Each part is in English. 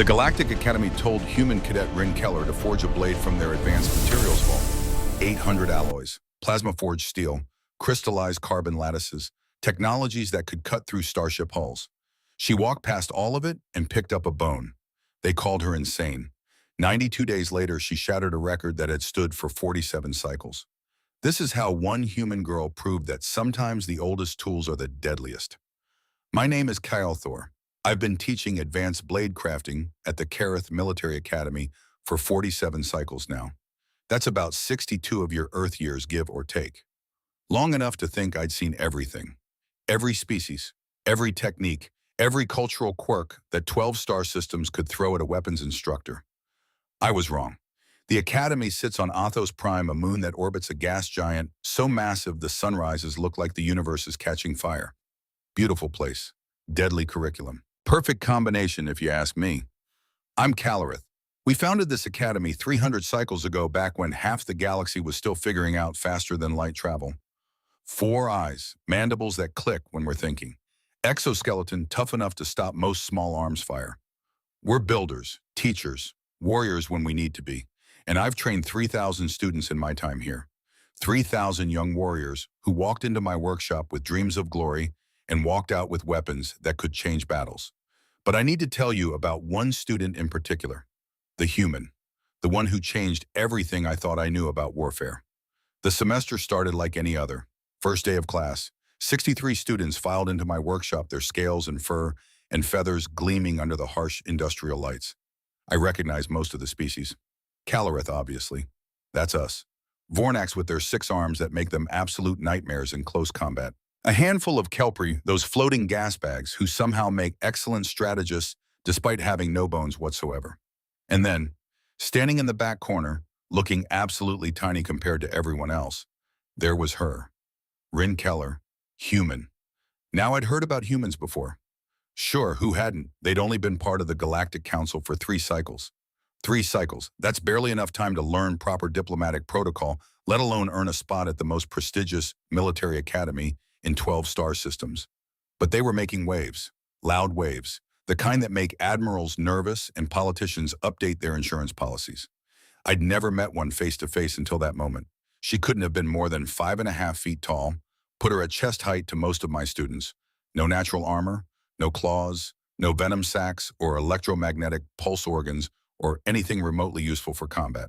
The Galactic Academy told human cadet Rin Keller to forge a blade from their advanced materials vault. 800 alloys, plasma-forged steel, crystallized carbon lattices, technologies that could cut through starship hulls. She walked past all of it and picked up a bone. They called her insane. 92 days later, she shattered a record that had stood for 47 cycles. This is how one human girl proved that sometimes the oldest tools are the deadliest. My name is Kyle Thor. I've been teaching advanced blade crafting at the Kareth Military Academy for 47 cycles now. That's about 62 of your Earth years, give or take. Long enough to think I'd seen everything. Every species, every technique, every cultural quirk that 12 star systems could throw at a weapons instructor. I was wrong. The Academy sits on Athos Prime, a moon that orbits a gas giant so massive the sunrises look like the universe is catching fire. Beautiful place. Deadly curriculum. Perfect combination, if you ask me. I'm Kalareth. We founded this academy 300 cycles ago, back when half the galaxy was still figuring out faster than light travel. 4 eyes, mandibles that click when we're thinking. Exoskeleton tough enough to stop most small arms fire. We're builders, teachers, warriors when we need to be. And I've trained 3,000 students in my time here. 3,000 young warriors who walked into my workshop with dreams of glory and walked out with weapons that could change battles. But I need to tell you about one student in particular, the human, the one who changed everything I thought I knew about warfare. The semester started like any other. First day of class, 63 students filed into my workshop, their scales and fur and feathers gleaming under the harsh industrial lights. I recognized most of the species. Kalareth, obviously. That's us. Vornax with their 6 arms that make them absolute nightmares in close combat. A handful of Kelpri, those floating gas bags who somehow make excellent strategists despite having no bones whatsoever. And then, standing in the back corner, looking absolutely tiny compared to everyone else, there was her. Rin Keller, human. Now, I'd heard about humans before. Sure, who hadn't? They'd only been part of the Galactic Council for 3 cycles. 3 cycles. That's barely enough time to learn proper diplomatic protocol, let alone earn a spot at the most prestigious military academy in 12 star systems. But they were making waves, loud waves, the kind that make admirals nervous and politicians update their insurance policies. I'd never met one face to face until that moment. She couldn't have been more than 5.5 feet tall, put her at chest height to most of my students. No natural armor, no claws, no venom sacs or electromagnetic pulse organs or anything remotely useful for combat.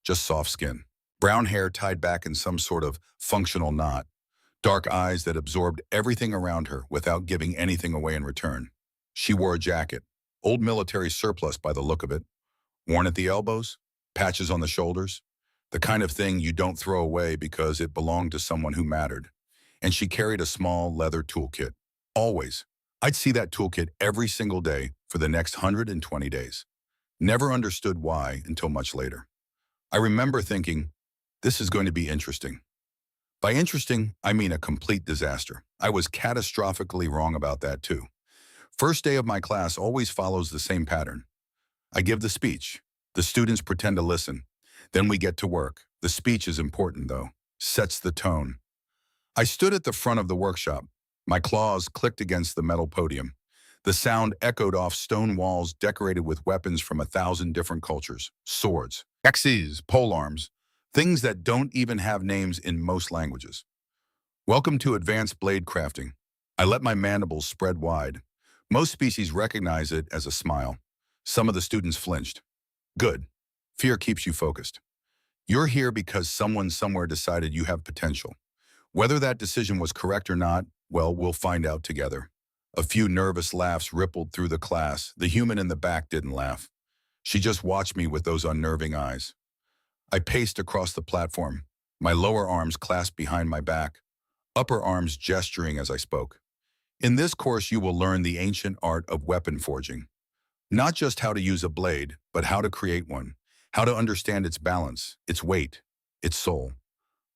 Just soft skin. Brown hair tied back in some sort of functional knot. Dark eyes that absorbed everything around her without giving anything away in return. She wore a jacket, old military surplus by the look of it, worn at the elbows, patches on the shoulders, the kind of thing you don't throw away because it belonged to someone who mattered. And she carried a small leather toolkit. Always. I'd see that toolkit every single day for the next 120 days. Never understood why until much later. I remember thinking, this is going to be interesting. By interesting, I mean a complete disaster. I was catastrophically wrong about that too. First day of my class always follows the same pattern. I give the speech. The students pretend to listen. Then we get to work. The speech is important though. Sets the tone. I stood at the front of the workshop. My claws clicked against the metal podium. The sound echoed off stone walls decorated with weapons from 1,000 different cultures. Swords, axes, polearms, things that don't even have names in most languages. Welcome to advanced blade crafting. I let my mandibles spread wide. Most species recognize it as a smile. Some of the students flinched. Good. Fear keeps you focused. You're here because someone somewhere decided you have potential. Whether that decision was correct or not, well, we'll find out together. A few nervous laughs rippled through the class. The human in the back didn't laugh. She just watched me with those unnerving eyes. I paced across the platform, my lower arms clasped behind my back, upper arms gesturing as I spoke. In this course, you will learn the ancient art of weapon forging. Not just how to use a blade, but how to create one, how to understand its balance, its weight, its soul.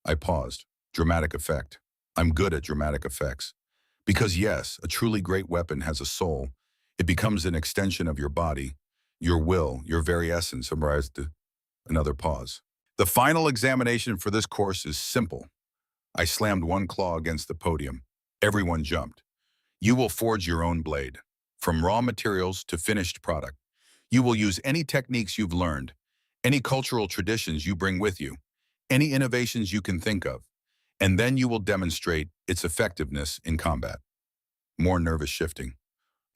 I paused. Dramatic effect. I'm good at dramatic effects. Because yes, a truly great weapon has a soul. It becomes an extension of your body, your will, your very essence. Another pause. The final examination for this course is simple. I slammed one claw against the podium. Everyone jumped. You will forge your own blade. From raw materials to finished product. You will use any techniques you've learned, any cultural traditions you bring with you, any innovations you can think of, and then you will demonstrate its effectiveness in combat. More nervous shifting.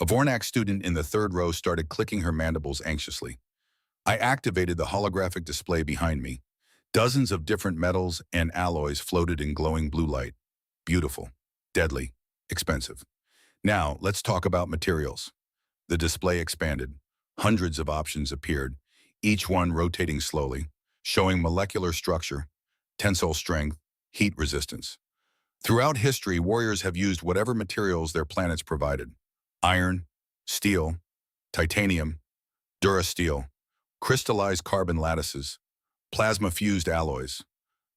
A Vornak student in the third row started clicking her mandibles anxiously. I activated the holographic display behind me. Dozens of different metals and alloys floated in glowing blue light. Beautiful, deadly, expensive. Now, let's talk about materials. The display expanded. Hundreds of options appeared, each one rotating slowly, showing molecular structure, tensile strength, heat resistance. Throughout history, warriors have used whatever materials their planets provided. Iron, steel, titanium, durasteel, crystallized carbon lattices, plasma-fused alloys.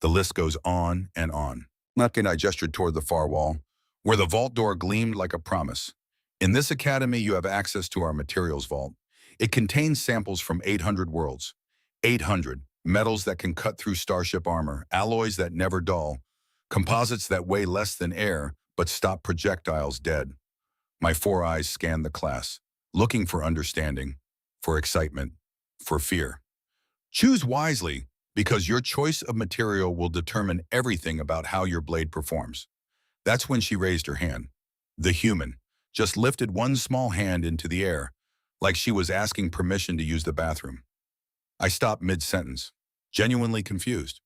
The list goes on and on. Napkin I gestured toward the far wall, where the vault door gleamed like a promise. In this academy, you have access to our materials vault. It contains samples from 800 worlds. 800 metals that can cut through starship armor, alloys that never dull, composites that weigh less than air but stop projectiles dead. My four eyes scanned the class, looking for understanding, for excitement, for fear. Choose wisely, because your choice of material will determine everything about how your blade performs. That's when she raised her hand. The human just lifted one small hand into the air, like she was asking permission to use the bathroom. I stopped mid-sentence, genuinely confused.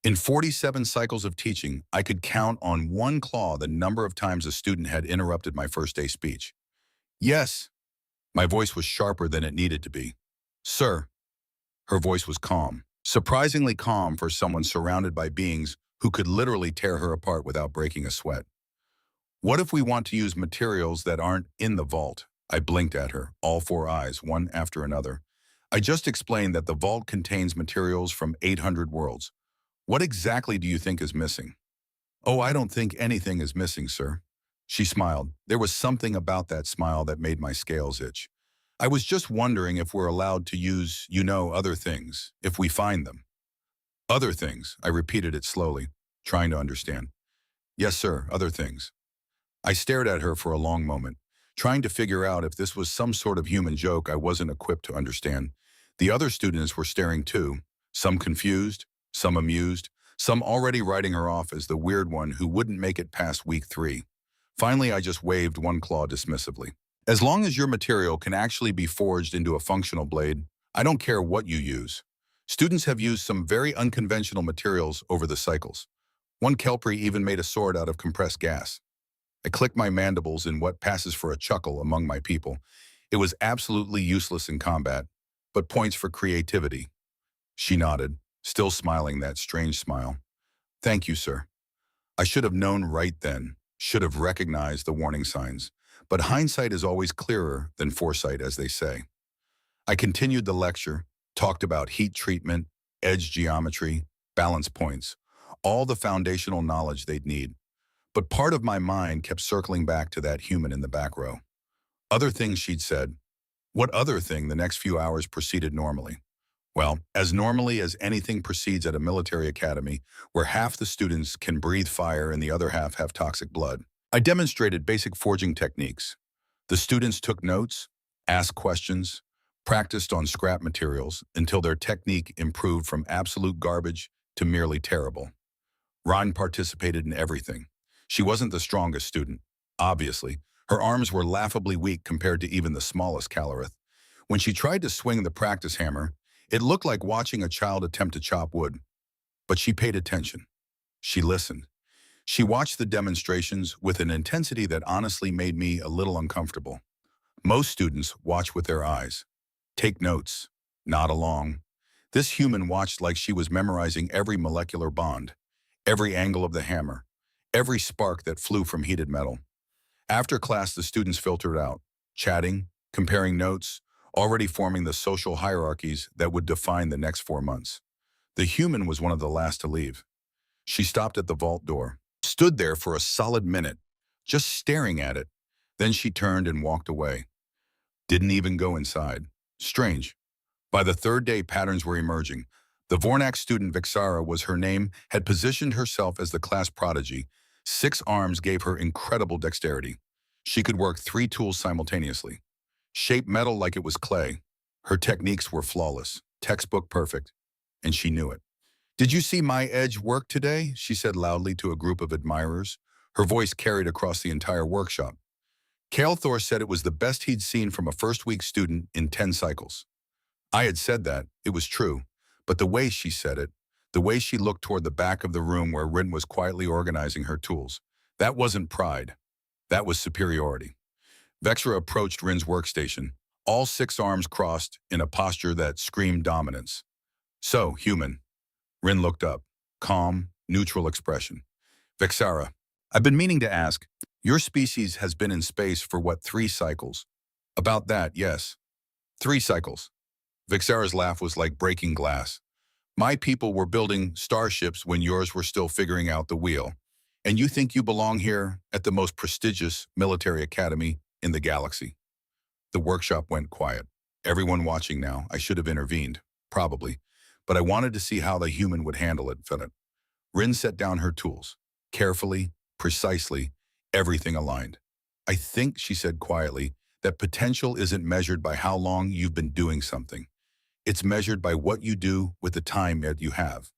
In 47 cycles of teaching, I could count on one claw the number of times a student had interrupted my first day speech. Yes, my voice was sharper than it needed to be. Sir, her voice was calm, surprisingly calm for someone surrounded by beings who could literally tear her apart without breaking a sweat. What if we want to use materials that aren't in the vault? I blinked at her, all four eyes, one after another. I just explained that the vault contains materials from 800 worlds. What exactly do you think is missing? Oh, I don't think anything is missing, sir. She smiled. There was something about that smile that made my scales itch. I was just wondering if we're allowed to use, other things, if we find them. Other things, I repeated it slowly, trying to understand. Yes, sir, other things. I stared at her for a long moment, trying to figure out if this was some sort of human joke I wasn't equipped to understand. The other students were staring too, some confused, some amused, some already writing her off as the weird one who wouldn't make it past week 3. Finally, I just waved one claw dismissively. As long as your material can actually be forged into a functional blade, I don't care what you use. Students have used some very unconventional materials over the cycles. One Kelpie even made a sword out of compressed gas. I clicked my mandibles in what passes for a chuckle among my people. It was absolutely useless in combat, but points for creativity. She nodded, still smiling that strange smile. Thank you, sir. I should have known right then, should have recognized the warning signs. But hindsight is always clearer than foresight, as they say. I continued the lecture, talked about heat treatment, edge geometry, balance points, all the foundational knowledge they'd need. But part of my mind kept circling back to that human in the back row. Other things she'd said. What other thing? The next few hours proceeded normally. Well, as normally as anything proceeds at a military academy, where half the students can breathe fire and the other half have toxic blood. I demonstrated basic forging techniques. The students took notes, asked questions, practiced on scrap materials until their technique improved from absolute garbage to merely terrible. Ron participated in everything. She wasn't the strongest student, obviously. Her arms were laughably weak compared to even the smallest Calorith. When she tried to swing the practice hammer, it looked like watching a child attempt to chop wood. But she paid attention. She listened. She watched the demonstrations with an intensity that honestly made me a little uncomfortable. Most students watch with their eyes, take notes, nod along. This human watched like she was memorizing every molecular bond, every angle of the hammer, every spark that flew from heated metal. After class, the students filtered out, chatting, comparing notes, already forming the social hierarchies that would define the next 4 months. The human was one of the last to leave. She stopped at the vault door, stood there for a solid minute, just staring at it. Then she turned and walked away. Didn't even go inside. Strange. By the third day, patterns were emerging. The Vornak student Vixara was her name, had positioned herself as the class prodigy. 6 arms gave her incredible dexterity. She could work 3 tools simultaneously. Shape metal like it was clay. Her techniques were flawless, textbook perfect, and she knew it. "Did you see my edge work today?" she said loudly to a group of admirers. Her voice carried across the entire workshop. Cale Thor said it was the best he'd seen from a first-week student in 10 cycles. I had said that, it was true, but the way she said it, the way she looked toward the back of the room where Rin was quietly organizing her tools, that wasn't pride, that was superiority. Vexra approached Rin's workstation, all 6 arms crossed in a posture that screamed dominance. "So, human." Rin looked up, calm, neutral expression. "Vexara, I've been meaning to ask, your species has been in space for what, 3 cycles?" "About that, yes. 3 cycles." Vexara's laugh was like breaking glass. "My people were building starships when yours were still figuring out the wheel. And you think you belong here at the most prestigious military academy in the galaxy?" The workshop went quiet. Everyone watching now, I should have intervened, probably, but I wanted to see how the human would handle it, Philip. Rin set down her tools. Carefully, precisely, everything aligned. "I think," she said quietly, "that potential isn't measured by how long you've been doing something. It's measured by what you do with the time that you have."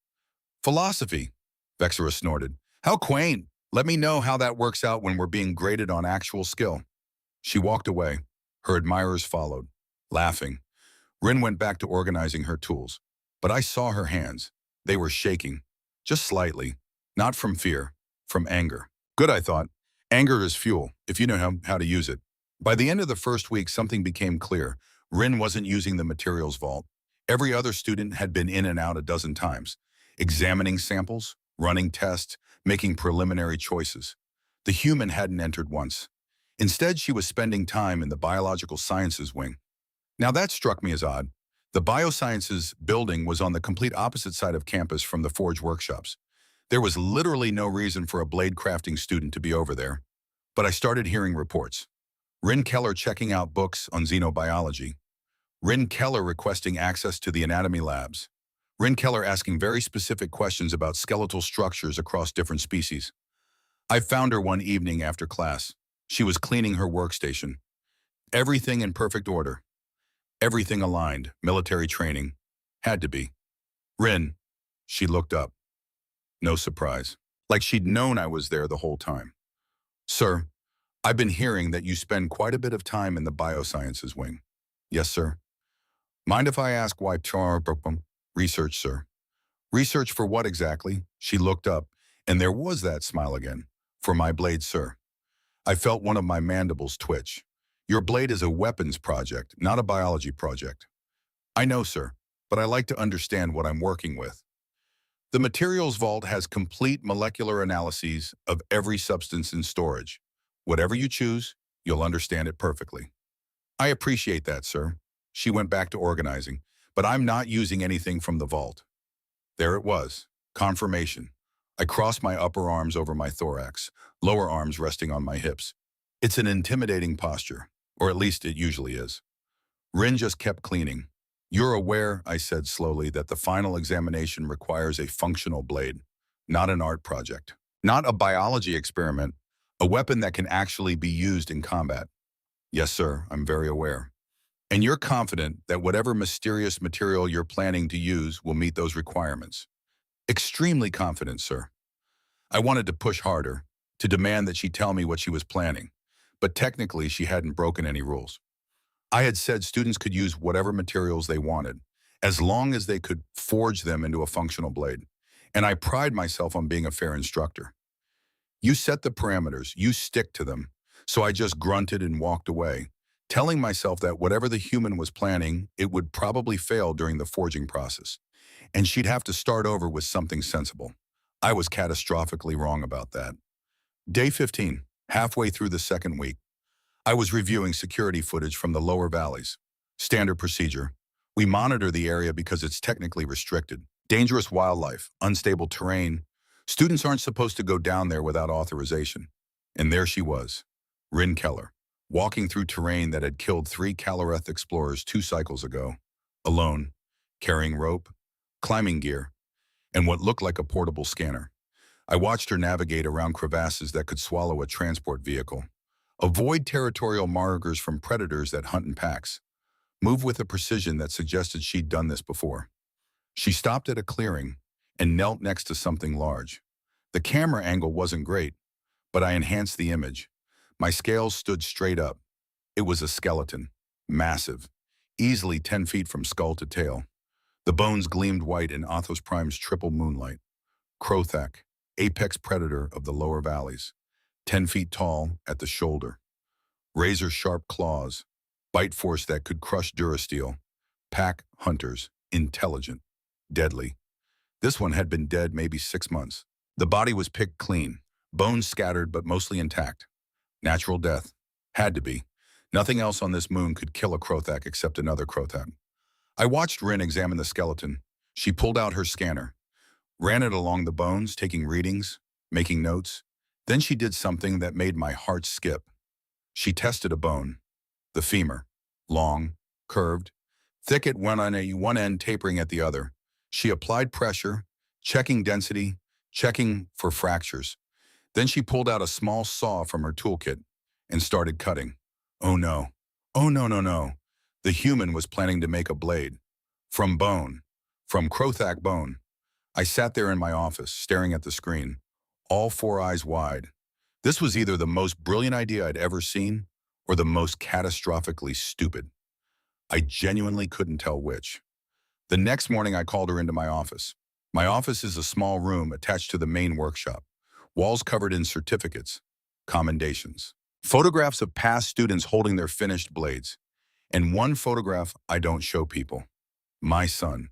"Philosophy," Vexera snorted. "How quaint. Let me know how that works out when we're being graded on actual skill." She walked away. Her admirers followed, laughing. Rin went back to organizing her tools. But I saw her hands. They were shaking. Just slightly. Not from fear. From anger. Good, I thought. Anger is fuel, if you know how to use it. By the end of the first week, something became clear. Rin wasn't using the materials vault. Every other student had been in and out a dozen times, examining samples, running tests, making preliminary choices. The human hadn't entered once. Instead, she was spending time in the biological sciences wing. Now that struck me as odd. The biosciences building was on the complete opposite side of campus from the forge workshops. There was literally no reason for a blade crafting student to be over there. But I started hearing reports. Rin Keller checking out books on xenobiology. Rin Keller requesting access to the anatomy labs. Rin Keller asking very specific questions about skeletal structures across different species. I found her one evening after class. She was cleaning her workstation. Everything in perfect order. Everything aligned, military training. Had to be. "Rin." She looked up. No surprise. Like she'd known I was there the whole time. "Sir, I've been hearing that you spend quite a bit of time in the biosciences wing." "Yes, sir." "Mind if I ask why?" "Research, sir." "Research for what exactly?" She looked up, and there was that smile again. "For my blade, sir." I felt one of my mandibles twitch. "Your blade is a weapons project, not a biology project." "I know, sir, but I like to understand what I'm working with." "The materials vault has complete molecular analyses of every substance in storage. Whatever you choose, you'll understand it perfectly." "I appreciate that, sir." She went back to organizing. "But I'm not using anything from the vault." There it was. Confirmation. I crossed my upper arms over my thorax, lower arms resting on my hips. It's an intimidating posture, or at least it usually is. Rin just kept cleaning. "You're aware," I said slowly, "that the final examination requires a functional blade, not an art project, not a biology experiment, a weapon that can actually be used in combat." "Yes, sir, I'm very aware." "And you're confident that whatever mysterious material you're planning to use will meet those requirements?" "Extremely confident, sir." I wanted to push harder, to demand that she tell me what she was planning, but technically she hadn't broken any rules. I had said students could use whatever materials they wanted, as long as they could forge them into a functional blade, and I pride myself on being a fair instructor. You set the parameters, you stick to them, so I just grunted and walked away, telling myself that whatever the human was planning, it would probably fail during the forging process, and she'd have to start over with something sensible. I was catastrophically wrong about that. Day 15, halfway through the second week. I was reviewing security footage from the lower valleys. Standard procedure. We monitor the area because it's technically restricted. Dangerous wildlife, unstable terrain. Students aren't supposed to go down there without authorization. And there she was, Rin Keller, walking through terrain that had killed 3 Caloreth explorers 2 cycles ago. Alone, carrying rope, climbing gear, and what looked like a portable scanner. I watched her navigate around crevasses that could swallow a transport vehicle. Avoid territorial markers from predators that hunt in packs. moved with a precision that suggested she'd done this before. She stopped at a clearing and knelt next to something large. The camera angle wasn't great, but I enhanced the image. My scales stood straight up. It was a skeleton, massive, easily 10 feet from skull to tail. The bones gleamed white in Athos Prime's triple moonlight. Krothak, apex predator of the lower valleys, 10 feet tall at the shoulder. Razor-sharp claws, bite force that could crush Durasteel. Pack hunters, intelligent, deadly. This one had been dead maybe 6 months. The body was picked clean, bones scattered but mostly intact. Natural death. Had to be. Nothing else on this moon could kill a Krothak except another Krothak. I watched Rin examine the skeleton. She pulled out her scanner, ran it along the bones, taking readings, making notes. Then she did something that made my heart skip. She tested a bone, the femur, long, curved, thick at one end, tapering at the other. She applied pressure, checking density, checking for fractures. Then she pulled out a small saw from her toolkit and started cutting. Oh no. Oh no, no, no. The human was planning to make a blade. From bone. From Krothak bone. I sat there in my office, staring at the screen, all 4 eyes wide. This was either the most brilliant idea I'd ever seen or the most catastrophically stupid. I genuinely couldn't tell which. The next morning, I called her into my office. My office is a small room attached to the main workshop. Walls covered in certificates, commendations, photographs of past students holding their finished blades, and one photograph I don't show people. My son,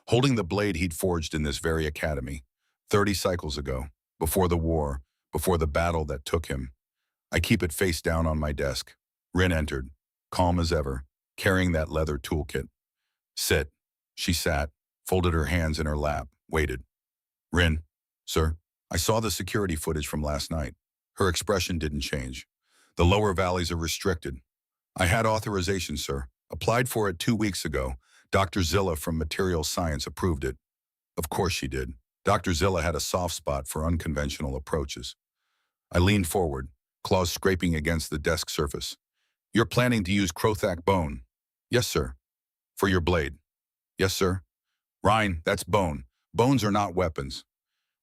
holding the blade he'd forged in this very academy, 30 cycles ago, before the war, before the battle that took him. I keep it face down on my desk. Rin entered, calm as ever, carrying that leather toolkit. Sit. She sat, folded her hands in her lap, waited. Rin, sir, I saw the security footage from last night. Her expression didn't change. The lower valleys are restricted. I had authorization, sir. Applied for it 2 weeks ago. Dr. Zilla from Material Science approved it. Of course she did. Dr. Zilla had a soft spot for unconventional approaches. I leaned forward, claws scraping against the desk surface. You're planning to use Krothak bone? Yes, sir. For your blade? Yes, sir. Ryan, that's bone. Bones are not weapons.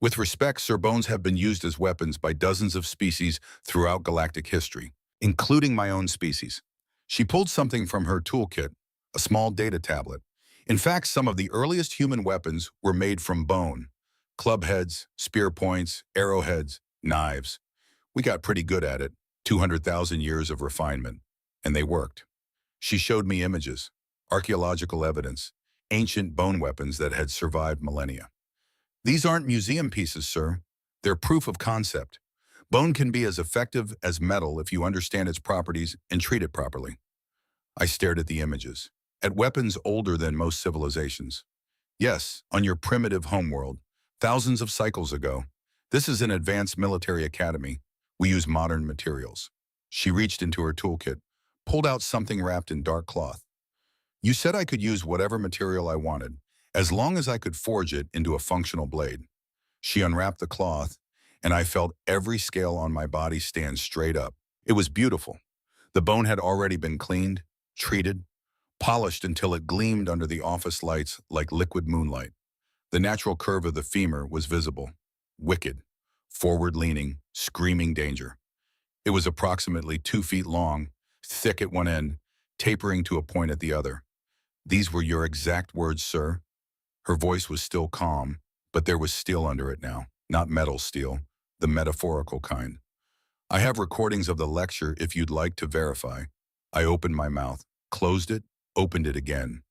With respect, sir, bones have been used as weapons by dozens of species throughout galactic history, including my own species. She pulled something from her toolkit, a small data tablet. In fact, some of the earliest human weapons were made from bone. Club heads, spear points, arrowheads, knives. We got pretty good at it, 200,000 years of refinement, and they worked. She showed me images, archaeological evidence, ancient bone weapons that had survived millennia. These aren't museum pieces, sir. They're proof of concept. Bone can be as effective as metal if you understand its properties and treat it properly. I stared at the images, at weapons older than most civilizations. Yes, on your primitive homeworld, thousands of cycles ago. This is an advanced military academy. We use modern materials. She reached into her toolkit, pulled out something wrapped in dark cloth. You said I could use whatever material I wanted, as long as I could forge it into a functional blade. She unwrapped the cloth, and I felt every scale on my body stand straight up. It was beautiful. The bone had already been cleaned, treated, polished until it gleamed under the office lights like liquid moonlight. The natural curve of the femur was visible, wicked, forward-leaning, screaming danger. It was approximately 2 feet long, thick at one end, tapering to a point at the other. These were your exact words, sir. Her voice was still calm, but there was steel under it now, not metal steel, the metaphorical kind. I have recordings of the lecture if you'd like to verify. I opened my mouth, closed it, opened it again.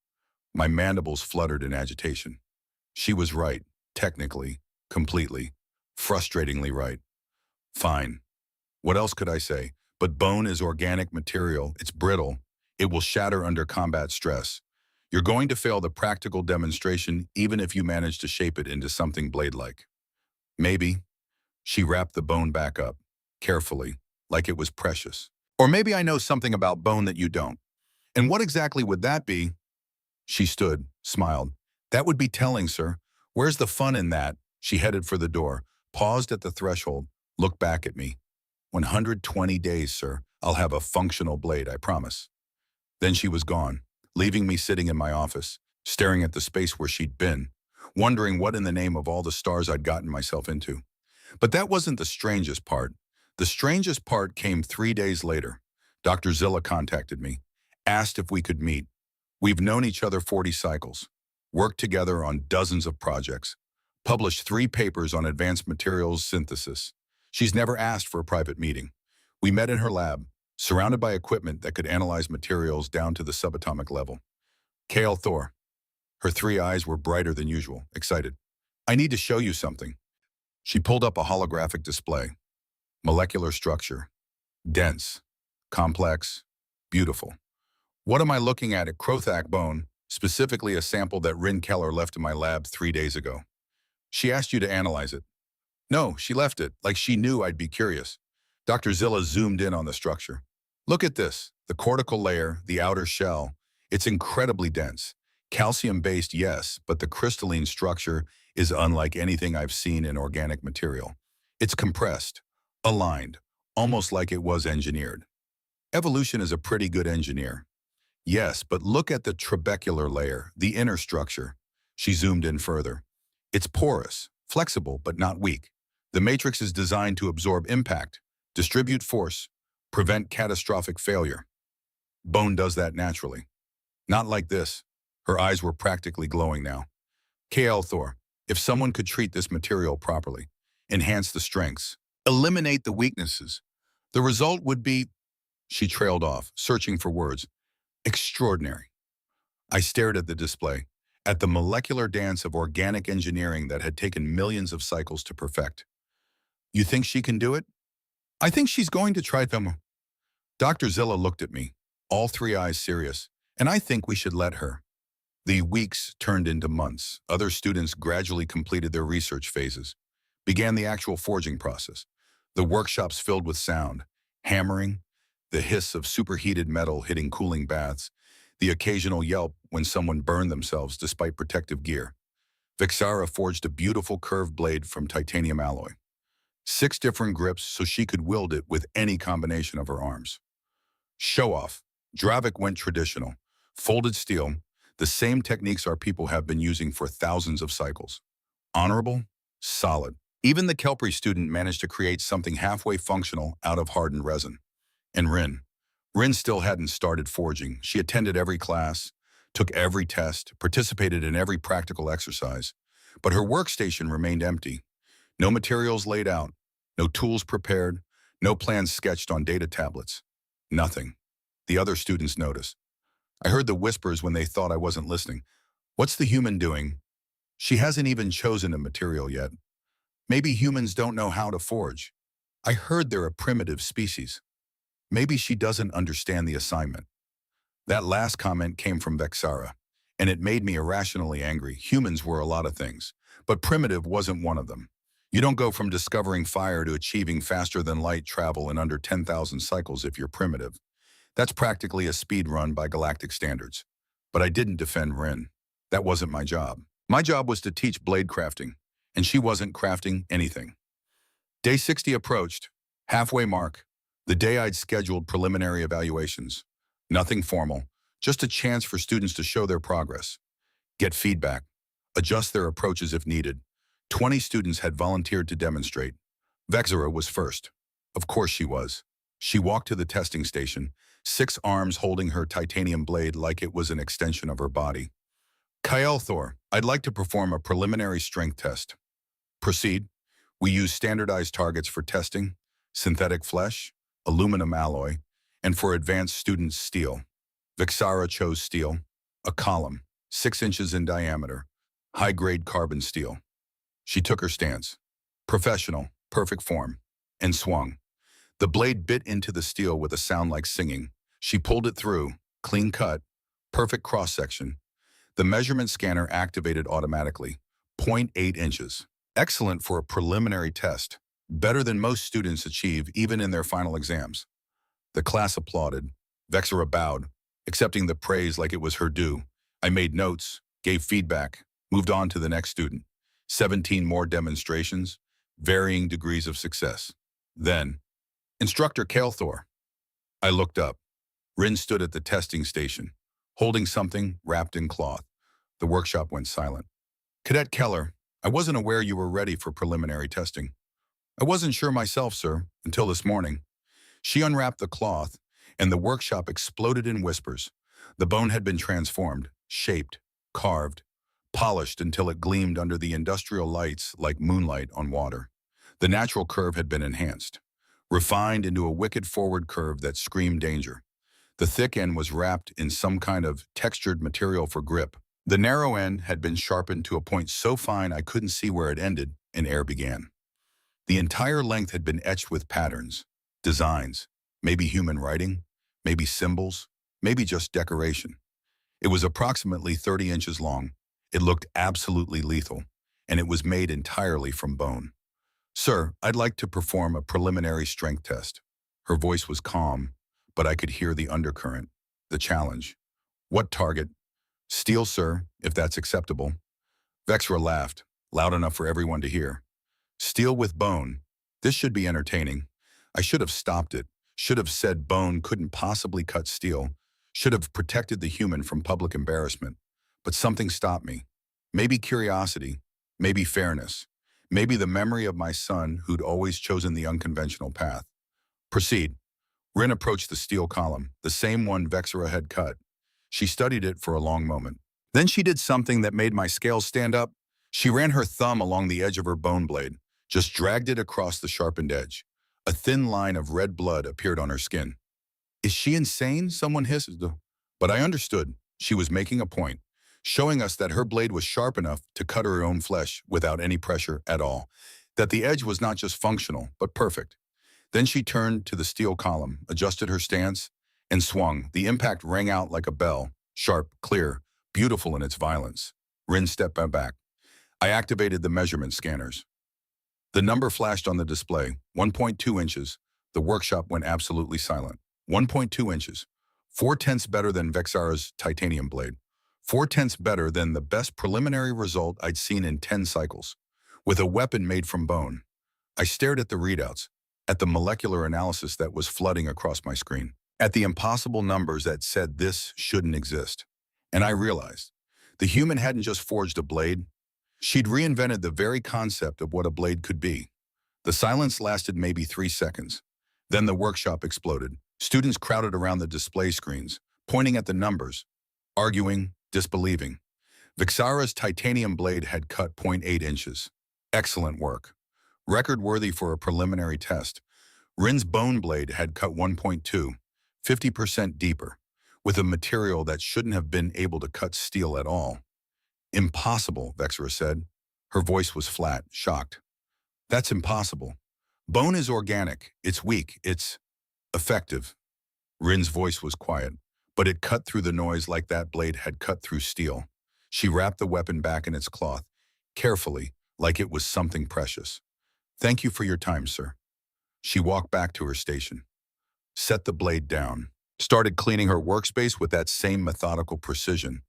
My mandibles fluttered in agitation. She was right, technically, completely, frustratingly right. Fine. What else could I say? But bone is organic material, it's brittle, it will shatter under combat stress. You're going to fail the practical demonstration even if you manage to shape it into something blade-like. Maybe. She wrapped the bone back up, carefully, like it was precious. Or maybe I know something about bone that you don't. And what exactly would that be? She stood, smiled. That would be telling, sir. Where's the fun in that? She headed for the door, paused at the threshold, looked back at me. 120 days, sir. I'll have a functional blade, I promise. Then she was gone. leaving me sitting in my office, staring at the space where she'd been, wondering what in the name of all the stars I'd gotten myself into. But that wasn't the strangest part. The strangest part came 3 days later. Dr. Zilla contacted me, asked if we could meet. We've known each other 40 cycles, worked together on dozens of projects, published 3 papers on advanced materials synthesis. She's never asked for a private meeting. We met in her lab, surrounded by equipment that could analyze materials down to the subatomic level. K.L. Thor. Her 3 eyes were brighter than usual, excited. I need to show you something. She pulled up a holographic display. Molecular structure. Dense. Complex. Beautiful. What am I looking at? A Krothak bone, specifically a sample that Rin Keller left in my lab 3 days ago. She asked you to analyze it. No, she left it, like she knew I'd be curious. Dr. Zilla zoomed in on the structure. Look at this, the cortical layer, the outer shell. It's incredibly dense. Calcium-based, yes, but the crystalline structure is unlike anything I've seen in organic material. It's compressed, aligned, almost like it was engineered. Evolution is a pretty good engineer. Yes, but look at the trabecular layer, the inner structure. She zoomed in further. It's porous, flexible, but not weak. The matrix is designed to absorb impact, distribute force, prevent catastrophic failure. Bone does that naturally. Not like this. Her eyes were practically glowing now. K.L. Thor, if someone could treat this material properly, enhance the strengths, eliminate the weaknesses, the result would be... She trailed off, searching for words. Extraordinary. I stared at the display, at the molecular dance of organic engineering that had taken millions of cycles to perfect. You think she can do it? I think she's going to try them. Dr. Zilla looked at me, all 3 eyes serious, and I think we should let her. The weeks turned into months. Other students gradually completed their research phases, began the actual forging process. The workshops filled with sound, hammering, the hiss of superheated metal hitting cooling baths, the occasional yelp when someone burned themselves despite protective gear. Vexara forged a beautiful curved blade from titanium alloy. 6 different grips so she could wield it with any combination of her arms. Show off. Dravik went traditional. Folded steel, the same techniques our people have been using for thousands of cycles. Honorable, solid. Even the Kelpie student managed to create something halfway functional out of hardened resin. And Rin still hadn't started forging. She attended every class, took every test, participated in every practical exercise. But her workstation remained empty. No materials laid out, no tools prepared, no plans sketched on data tablets. Nothing. The other students noticed. I heard the whispers when they thought I wasn't listening. What's the human doing? She hasn't even chosen a material yet. Maybe humans don't know how to forge. I heard they're a primitive species. Maybe she doesn't understand the assignment. That last comment came from Vexara, and it made me irrationally angry. Humans were a lot of things, but primitive wasn't one of them. You don't go from discovering fire to achieving faster than light travel in under 10,000 cycles if you're primitive. That's practically a speed run by galactic standards. But I didn't defend Rin. That wasn't my job. My job was to teach blade crafting, and she wasn't crafting anything. Day 60 approached, halfway mark, the day I'd scheduled preliminary evaluations. Nothing formal, just a chance for students to show their progress, get feedback, adjust their approaches if needed. 20 students had volunteered to demonstrate. Vexara was first. Of course she was. She walked to the testing station, 6 arms holding her titanium blade like it was an extension of her body. K.L. Thor, I'd like to perform a preliminary strength test. Proceed. We use standardized targets for testing, synthetic flesh, aluminum alloy, and for advanced students, steel. Vexara chose steel, a column, 6 inches in diameter, high-grade carbon steel. She took her stance. Professional, perfect form, and swung. The blade bit into the steel with a sound like singing. She pulled it through, clean cut, perfect cross-section. The measurement scanner activated automatically, 0.8 inches. Excellent for a preliminary test, better than most students achieve even in their final exams. The class applauded. Vexara bowed, accepting the praise like it was her due. I made notes, gave feedback, moved on to the next student. 17 more demonstrations, varying degrees of success. Then, Instructor K.L. Thor. I looked up. Rin stood at the testing station, holding something wrapped in cloth. The workshop went silent. Cadet Keller, I wasn't aware you were ready for preliminary testing. I wasn't sure myself, sir, until this morning. She unwrapped the cloth, and the workshop exploded in whispers. The bone had been transformed, shaped, carved, polished until it gleamed under the industrial lights like moonlight on water. The natural curve had been enhanced, refined into a wicked forward curve that screamed danger. The thick end was wrapped in some kind of textured material for grip. The narrow end had been sharpened to a point so fine I couldn't see where it ended and air began. The entire length had been etched with patterns, designs, maybe human writing, maybe symbols, maybe just decoration. It was approximately 30 inches long. It looked absolutely lethal, and it was made entirely from bone. Sir, I'd like to perform a preliminary strength test. Her voice was calm, but I could hear the undercurrent, the challenge. What target? Steel, sir, if that's acceptable. Vexra laughed, loud enough for everyone to hear. Steel with bone. This should be entertaining. I should have stopped it, should have said bone couldn't possibly cut steel, should have protected the human from public embarrassment. But something stopped me. Maybe curiosity, maybe fairness, maybe the memory of my son who'd always chosen the unconventional path. Proceed. Rin approached the steel column, the same one Vexra had cut. She studied it for a long moment. Then she did something that made my scales stand up. She ran her thumb along the edge of her bone blade, just dragged it across the sharpened edge. A thin line of red blood appeared on her skin. Is she insane? Someone hissed. But I understood. She was making a point, showing us that her blade was sharp enough to cut her own flesh without any pressure at all, that the edge was not just functional, but perfect. Then she turned to the steel column, adjusted her stance, and swung. The impact rang out like a bell, sharp, clear, beautiful in its violence. Rin stepped back. I activated the measurement scanners. The number flashed on the display, 1.2 inches. The workshop went absolutely silent. 1.2 inches. 4/10 better than Vexara's titanium blade. 4/10 better than the best preliminary result I'd seen in 10 cycles. With a weapon made from bone. I stared at the readouts, at the molecular analysis that was flooding across my screen, at the impossible numbers that said this shouldn't exist. And I realized, the human hadn't just forged a blade, she'd reinvented the very concept of what a blade could be. The silence lasted maybe 3 seconds. Then the workshop exploded. Students crowded around the display screens, pointing at the numbers, arguing, disbelieving. Vexara's titanium blade had cut 0.8 inches. Excellent work. Record-worthy for a preliminary test. Rin's bone blade had cut 1.2, 50% deeper, with a material that shouldn't have been able to cut steel at all. Impossible, Vexara said. Her voice was flat, shocked. That's impossible. Bone is organic, it's weak, it's effective. Rin's voice was quiet, but it cut through the noise like that blade had cut through steel. She wrapped the weapon back in its cloth, carefully, like it was something precious. Thank you for your time, sir. She walked back to her station, set the blade down, started cleaning her workspace with that same methodical precision,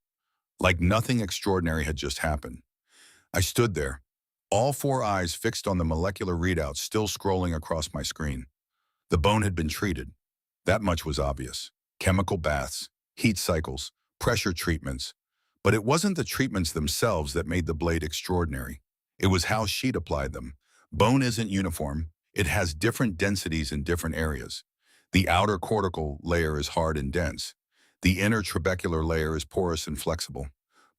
like nothing extraordinary had just happened. I stood there, all 4 eyes fixed on the molecular readouts still scrolling across my screen. The bone had been treated. That much was obvious. Chemical baths, heat cycles, pressure treatments. But it wasn't the treatments themselves that made the blade extraordinary. It was how she'd applied them. Bone isn't uniform. It has different densities in different areas. The outer cortical layer is hard and dense. The inner trabecular layer is porous and flexible.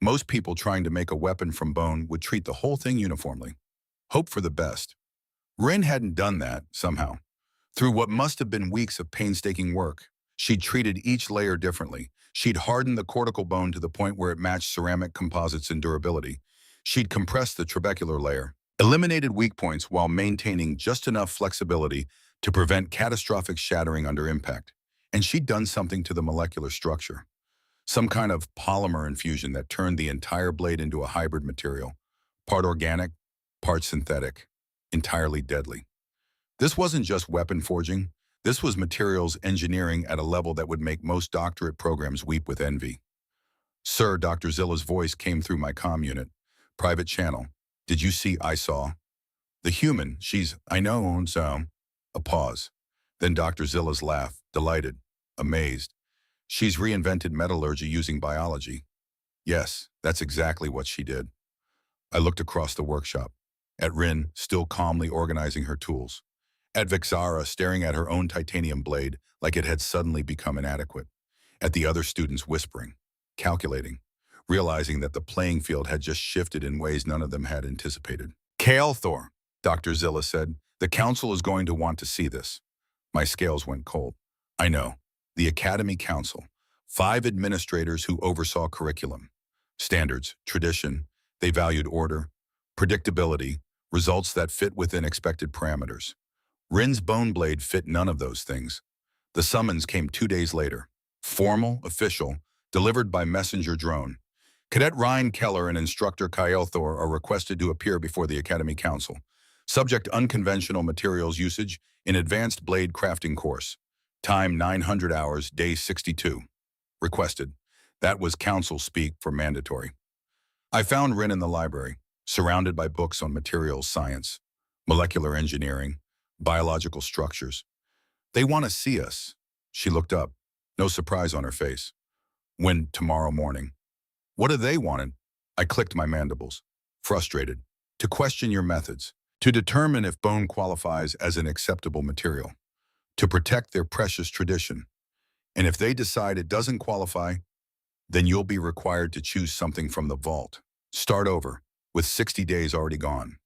Most people trying to make a weapon from bone would treat the whole thing uniformly. Hope for the best. Rin hadn't done that, somehow. Through what must have been weeks of painstaking work, she'd treated each layer differently. She'd hardened the cortical bone to the point where it matched ceramic composites in durability. She'd compressed the trabecular layer, eliminated weak points while maintaining just enough flexibility to prevent catastrophic shattering under impact. And she'd done something to the molecular structure. Some kind of polymer infusion that turned the entire blade into a hybrid material, part organic, part synthetic, entirely deadly. This wasn't just weapon forging. This was materials engineering at a level that would make most doctorate programs weep with envy. Sir, Dr. Zilla's voice came through my comm unit. Private channel. Did you see? I saw. The human, I know, so. A pause. Then Dr. Zilla's laugh, delighted, amazed. She's reinvented metallurgy using biology. Yes, that's exactly what she did. I looked across the workshop, at Rin, still calmly organizing her tools, at Vixara staring at her own titanium blade like it had suddenly become inadequate, at the other students whispering, calculating, realizing that the playing field had just shifted in ways none of them had anticipated. Kale Thor, Dr. Zilla said, the council is going to want to see this. My scales went cold. I know. The Academy Council. 5 administrators who oversaw curriculum, standards, tradition. They valued order, predictability, results that fit within expected parameters. Rin's bone blade fit none of those things. The summons came 2 days later. Formal, official, delivered by messenger drone. Cadet Ryan Keller and instructor Kyle Thor are requested to appear before the Academy Council. Subject unconventional materials usage in advanced blade crafting course. Time 900 hours, day 62. Requested. That was council speak for mandatory. I found Rin in the library, surrounded by books on materials science, molecular engineering, biological structures. They want to see us. She looked up, no surprise on her face. When tomorrow morning? What do they want? I clicked my mandibles, frustrated. To question your methods, to determine if bone qualifies as an acceptable material, to protect their precious tradition. And if they decide it doesn't qualify, then you'll be required to choose something from the vault. Start over, with 60 days already gone.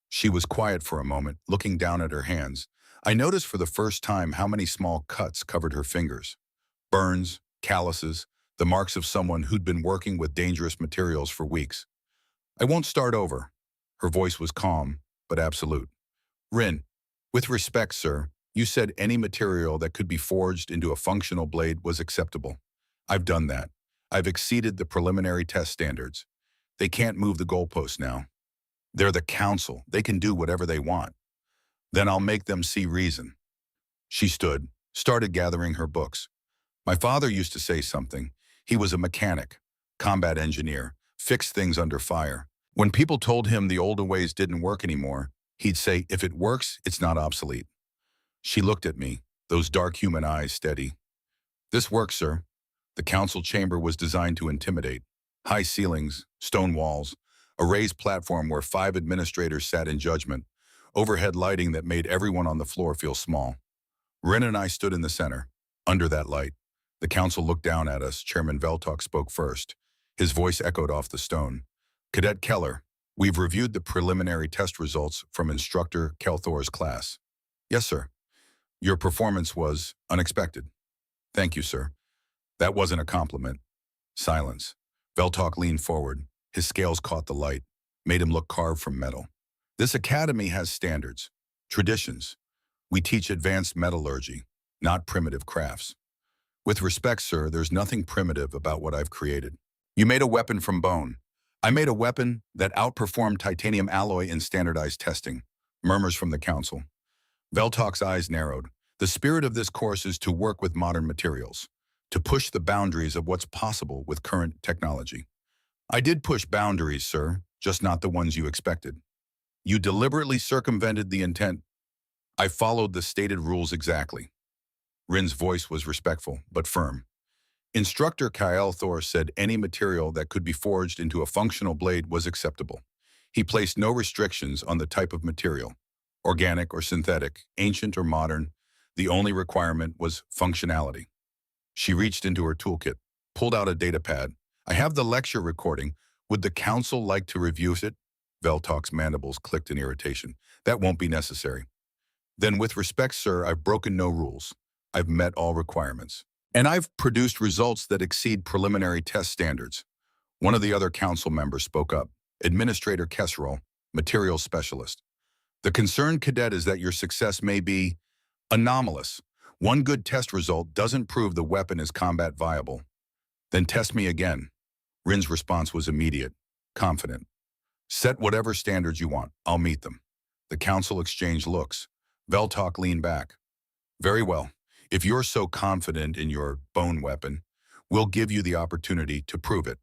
She was quiet for a moment, looking down at her hands. I noticed for the first time how many small cuts covered her fingers. Burns, calluses, the marks of someone who'd been working with dangerous materials for weeks. I won't start over. Her voice was calm, but absolute. Rin, with respect, sir, you said any material that could be forged into a functional blade was acceptable. I've done that. I've exceeded the preliminary test standards. They can't move the goalposts now. They're the council. They can do whatever they want. Then I'll make them see reason. She stood, started gathering her books. My father used to say something. He was a mechanic, combat engineer, fixed things under fire. When people told him the older ways didn't work anymore, he'd say, if it works, it's not obsolete. She looked at me, those dark human eyes steady. This works, sir. The council chamber was designed to intimidate. High ceilings, stone walls, a raised platform where 5 administrators sat in judgment, overhead lighting that made everyone on the floor feel small. Rin and I stood in the center, under that light. The council looked down at us. Chairman Veltok spoke first. His voice echoed off the stone. Cadet Keller, we've reviewed the preliminary test results from instructor Kelthor's class. Yes, sir. Your performance was unexpected. Thank you, sir. That wasn't a compliment. Silence. Veltok leaned forward. His scales caught the light, made him look carved from metal. This academy has standards, traditions. We teach advanced metallurgy, not primitive crafts. With respect, sir, there's nothing primitive about what I've created. You made a weapon from bone. I made a weapon that outperformed titanium alloy in standardized testing. Murmurs from the council. Veltok's eyes narrowed. The spirit of this course is to work with modern materials, to push the boundaries of what's possible with current technology. I did push boundaries, sir, just not the ones you expected. You deliberately circumvented the intent. I followed the stated rules exactly. Rin's voice was respectful, but firm. Instructor Kyle Thor said any material that could be forged into a functional blade was acceptable. He placed no restrictions on the type of material, organic or synthetic, ancient or modern. The only requirement was functionality. She reached into her toolkit, pulled out a data pad. I have the lecture recording. Would the council like to review it? Veltok's mandibles clicked in irritation. That won't be necessary. Then with respect, sir, I've broken no rules. I've met all requirements. And I've produced results that exceed preliminary test standards. One of the other council members spoke up. Administrator Kesserol, materials specialist. The concerned cadet is that your success may be anomalous. One good test result doesn't prove the weapon is combat viable. Then test me again. Rin's response was immediate, confident. Set whatever standards you want. I'll meet them. The council exchanged looks. Veltok leaned back. Very well. If you're so confident in your bone weapon, we'll give you the opportunity to prove it.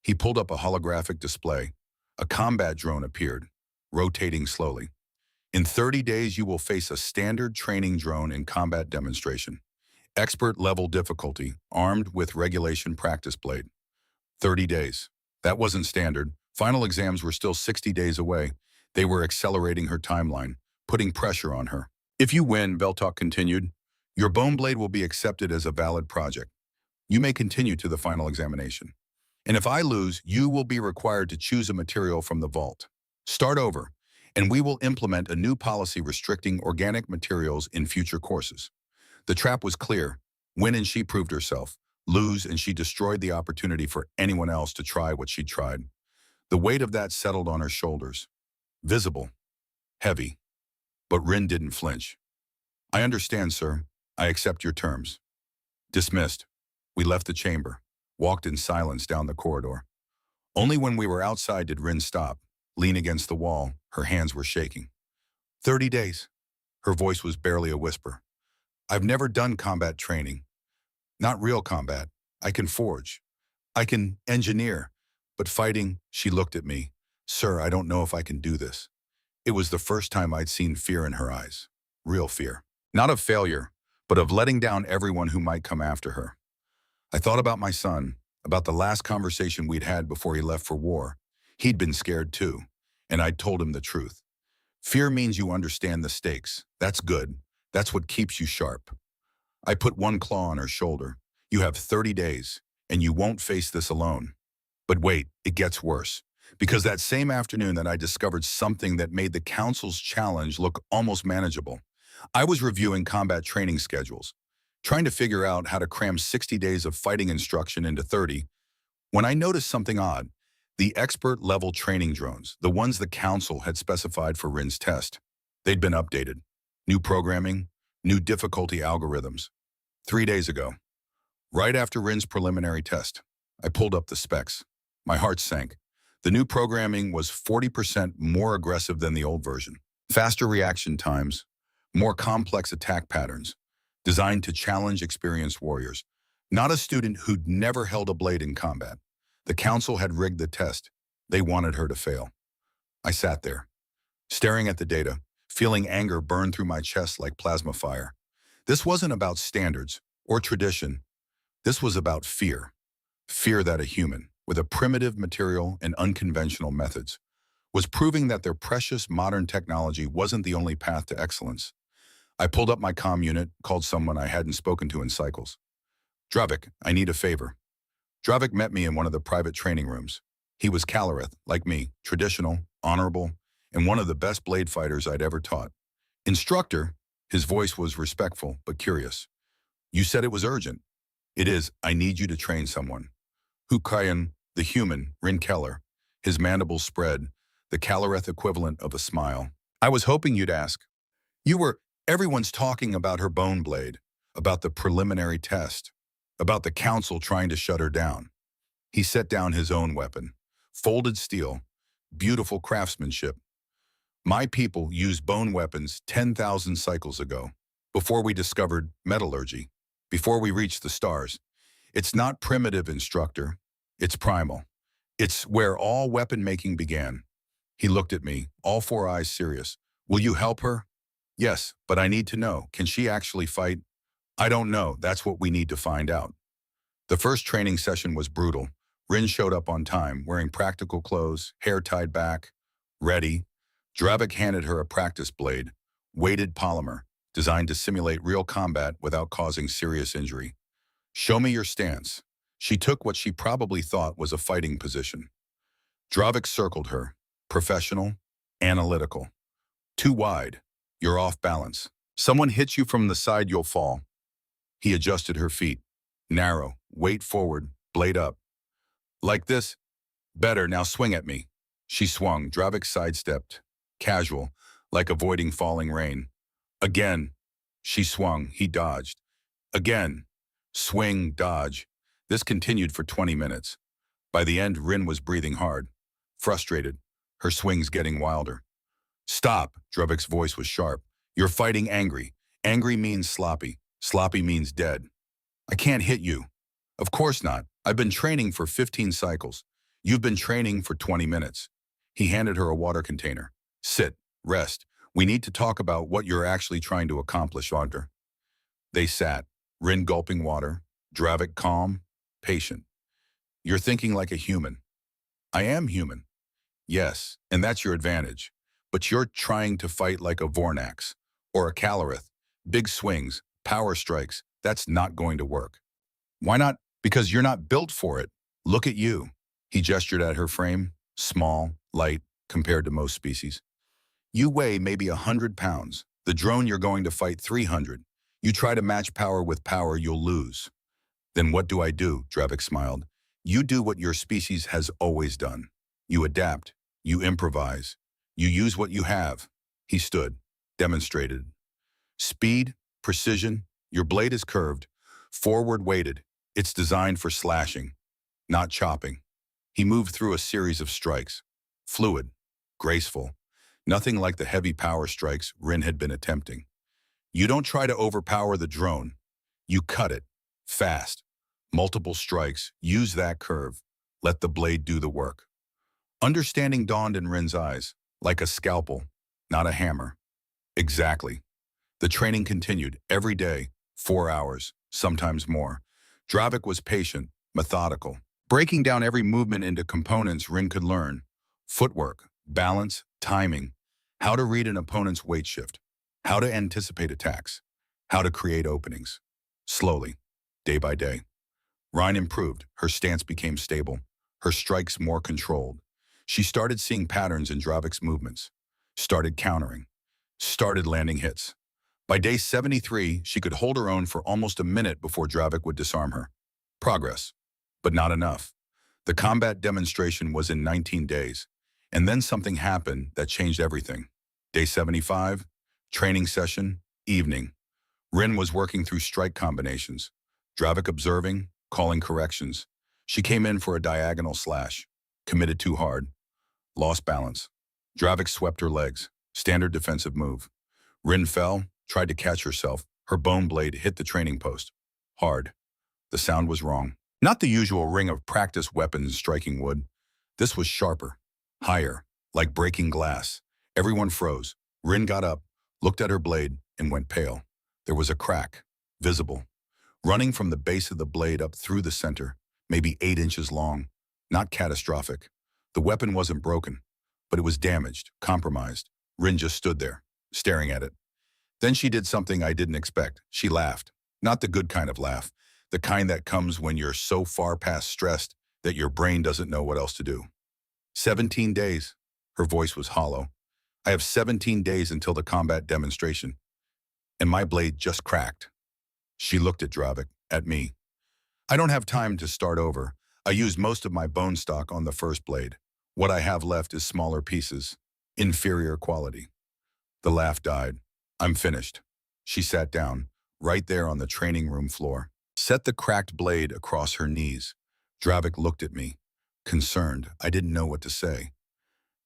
He pulled up a holographic display. A combat drone appeared, rotating slowly. In 30 days, you will face a standard training drone in combat demonstration. Expert level difficulty, armed with regulation practice blade. 30 days. That wasn't standard. Final exams were still 60 days away. They were accelerating her timeline, putting pressure on her. If you win, Veltok continued, your bone blade will be accepted as a valid project. You may continue to the final examination. And if I lose, you will be required to choose a material from the vault. Start over, and we will implement a new policy restricting organic materials in future courses. The trap was clear. Win and she proved herself. Lose and she destroyed the opportunity for anyone else to try what she tried. The weight of that settled on her shoulders. Visible. Heavy. But Rin didn't flinch. I understand, sir. I accept your terms. Dismissed. We left the chamber, walked in silence down the corridor. Only when we were outside did Rin stop, lean against the wall. Her hands were shaking. 30 days. Her voice was barely a whisper. I've never done combat training. Not real combat. I can forge. I can engineer. But fighting, she looked at me. Sir, I don't know if I can do this. It was the first time I'd seen fear in her eyes. Real fear. Not of failure, but of letting down everyone who might come after her. I thought about my son, about the last conversation we'd had before he left for war. He'd been scared too, and I'd told him the truth. Fear means you understand the stakes. That's good. That's what keeps you sharp. I put one claw on her shoulder. You have 30 days, and you won't face this alone. But wait, it gets worse. Because that same afternoon that I discovered something that made the Council's challenge look almost manageable. I was reviewing combat training schedules, trying to figure out how to cram 60 days of fighting instruction into 30, when I noticed something odd. The expert-level training drones, the ones the Council had specified for Rin's test. They'd been updated. New programming, new difficulty algorithms. 3 days ago, right after Rin's preliminary test, I pulled up the specs. My heart sank. The new programming was 40% more aggressive than the old version. Faster reaction times, more complex attack patterns, designed to challenge experienced warriors. Not a student who'd never held a blade in combat. The Council had rigged the test. They wanted her to fail. I sat there, staring at the data, feeling anger burn through my chest like plasma fire. This wasn't about standards or tradition. This was about fear. Fear that a human, with a primitive material and unconventional methods, was proving that their precious modern technology wasn't the only path to excellence. I pulled up my comm unit, called someone I hadn't spoken to in cycles. Dravik, I need a favor. Dravik met me in one of the private training rooms. He was Kalareth, like me, traditional, honorable, and one of the best blade fighters I'd ever taught. Instructor, his voice was respectful but curious. You said it was urgent. It is. I need you to train someone. Hukayan, the human, Rin Keller, his mandibles spread, the Kalareth equivalent of a smile. I was hoping you'd ask. Everyone's talking about her bone blade, about the preliminary test, about the Council trying to shut her down. He set down his own weapon. Folded steel, beautiful craftsmanship. My people used bone weapons 10,000 cycles ago, before we discovered metallurgy, before we reached the stars. It's not primitive, instructor. It's primal. It's where all weapon making began. He looked at me, all four eyes serious. Will you help her? Yes, but I need to know. Can she actually fight? I don't know. That's what we need to find out. The first training session was brutal. Rin showed up on time, wearing practical clothes, hair tied back, ready. Dravik handed her a practice blade, weighted polymer, designed to simulate real combat without causing serious injury. Show me your stance. She took what she probably thought was a fighting position. Dravik circled her, professional, analytical. Too wide. You're off balance. Someone hits you from the side, you'll fall. He adjusted her feet. Narrow, weight forward, blade up. Like this? Better, now swing at me. She swung. Dravik sidestepped. Casual, like avoiding falling rain. Again. She swung. He dodged. Again. Swing, dodge. This continued for 20 minutes. By the end, Rin was breathing hard, frustrated, her swings getting wilder. Stop, Dravik's voice was sharp. You're fighting angry. Angry means sloppy. Sloppy means dead. I can't hit you. Of course not. I've been training for 15 cycles. You've been training for 20 minutes. He handed her a water container. Sit, rest. We need to talk about what you're actually trying to accomplish, Audra. They sat, Rin gulping water. Dravik calm, patient. You're thinking like a human. I am human. Yes, and that's your advantage. But you're trying to fight like a Vornax or a Calorith. Big swings, power strikes. That's not going to work. Why not? Because you're not built for it. Look at you. He gestured at her frame, small, light, compared to most species. You weigh maybe 100 pounds. The drone you're going to fight 300. You try to match power with power, you'll lose. Then what do I do? Dravik smiled. You do what your species has always done. You adapt. You improvise. You use what you have. He stood, demonstrated. Speed, precision, your blade is curved, forward weighted. It's designed for slashing, not chopping. He moved through a series of strikes. Fluid, graceful, nothing like the heavy power strikes Rin had been attempting. You don't try to overpower the drone. You cut it, fast. Multiple strikes, use that curve. Let the blade do the work. Understanding dawned in Rin's eyes, like a scalpel, not a hammer. Exactly. The training continued every day, 4 hours, sometimes more. Dravik was patient, methodical, breaking down every movement into components Rin could learn. Footwork, balance, timing, how to read an opponent's weight shift, how to anticipate attacks, how to create openings. Slowly, day by day. Rhine improved, her stance became stable, her strikes more controlled. She started seeing patterns in Dravik's movements, started countering, started landing hits. By day 73, she could hold her own for almost a minute before Dravik would disarm her. Progress, but not enough. The combat demonstration was in 19 days, and then something happened that changed everything. Day 75, training session, evening. Rin was working through strike combinations, Dravik observing, calling corrections. She came in for a diagonal slash, committed too hard, lost balance. Dravik swept her legs, standard defensive move. Rin fell, tried to catch herself. Her bone blade hit the training post. Hard. The sound was wrong. Not the usual ring of practice weapons striking wood. This was sharper, higher, like breaking glass. Everyone froze. Rin got up, looked at her blade, and went pale. There was a crack, visible, running from the base of the blade up through the center, maybe 8 inches long. Not catastrophic. The weapon wasn't broken, but it was damaged, compromised. Rin just stood there, staring at it. Then she did something I didn't expect. She laughed. Not the good kind of laugh, the kind that comes when you're so far past stressed that your brain doesn't know what else to do. 17 days. Her voice was hollow. I have 17 days until the combat demonstration, and my blade just cracked. She looked at Dravik, at me. I don't have time to start over. I used most of my bone stock on the first blade. What I have left is smaller pieces, inferior quality. The laugh died. I'm finished. She sat down, right there on the training room floor. Set the cracked blade across her knees. Dravik looked at me, concerned. I didn't know what to say.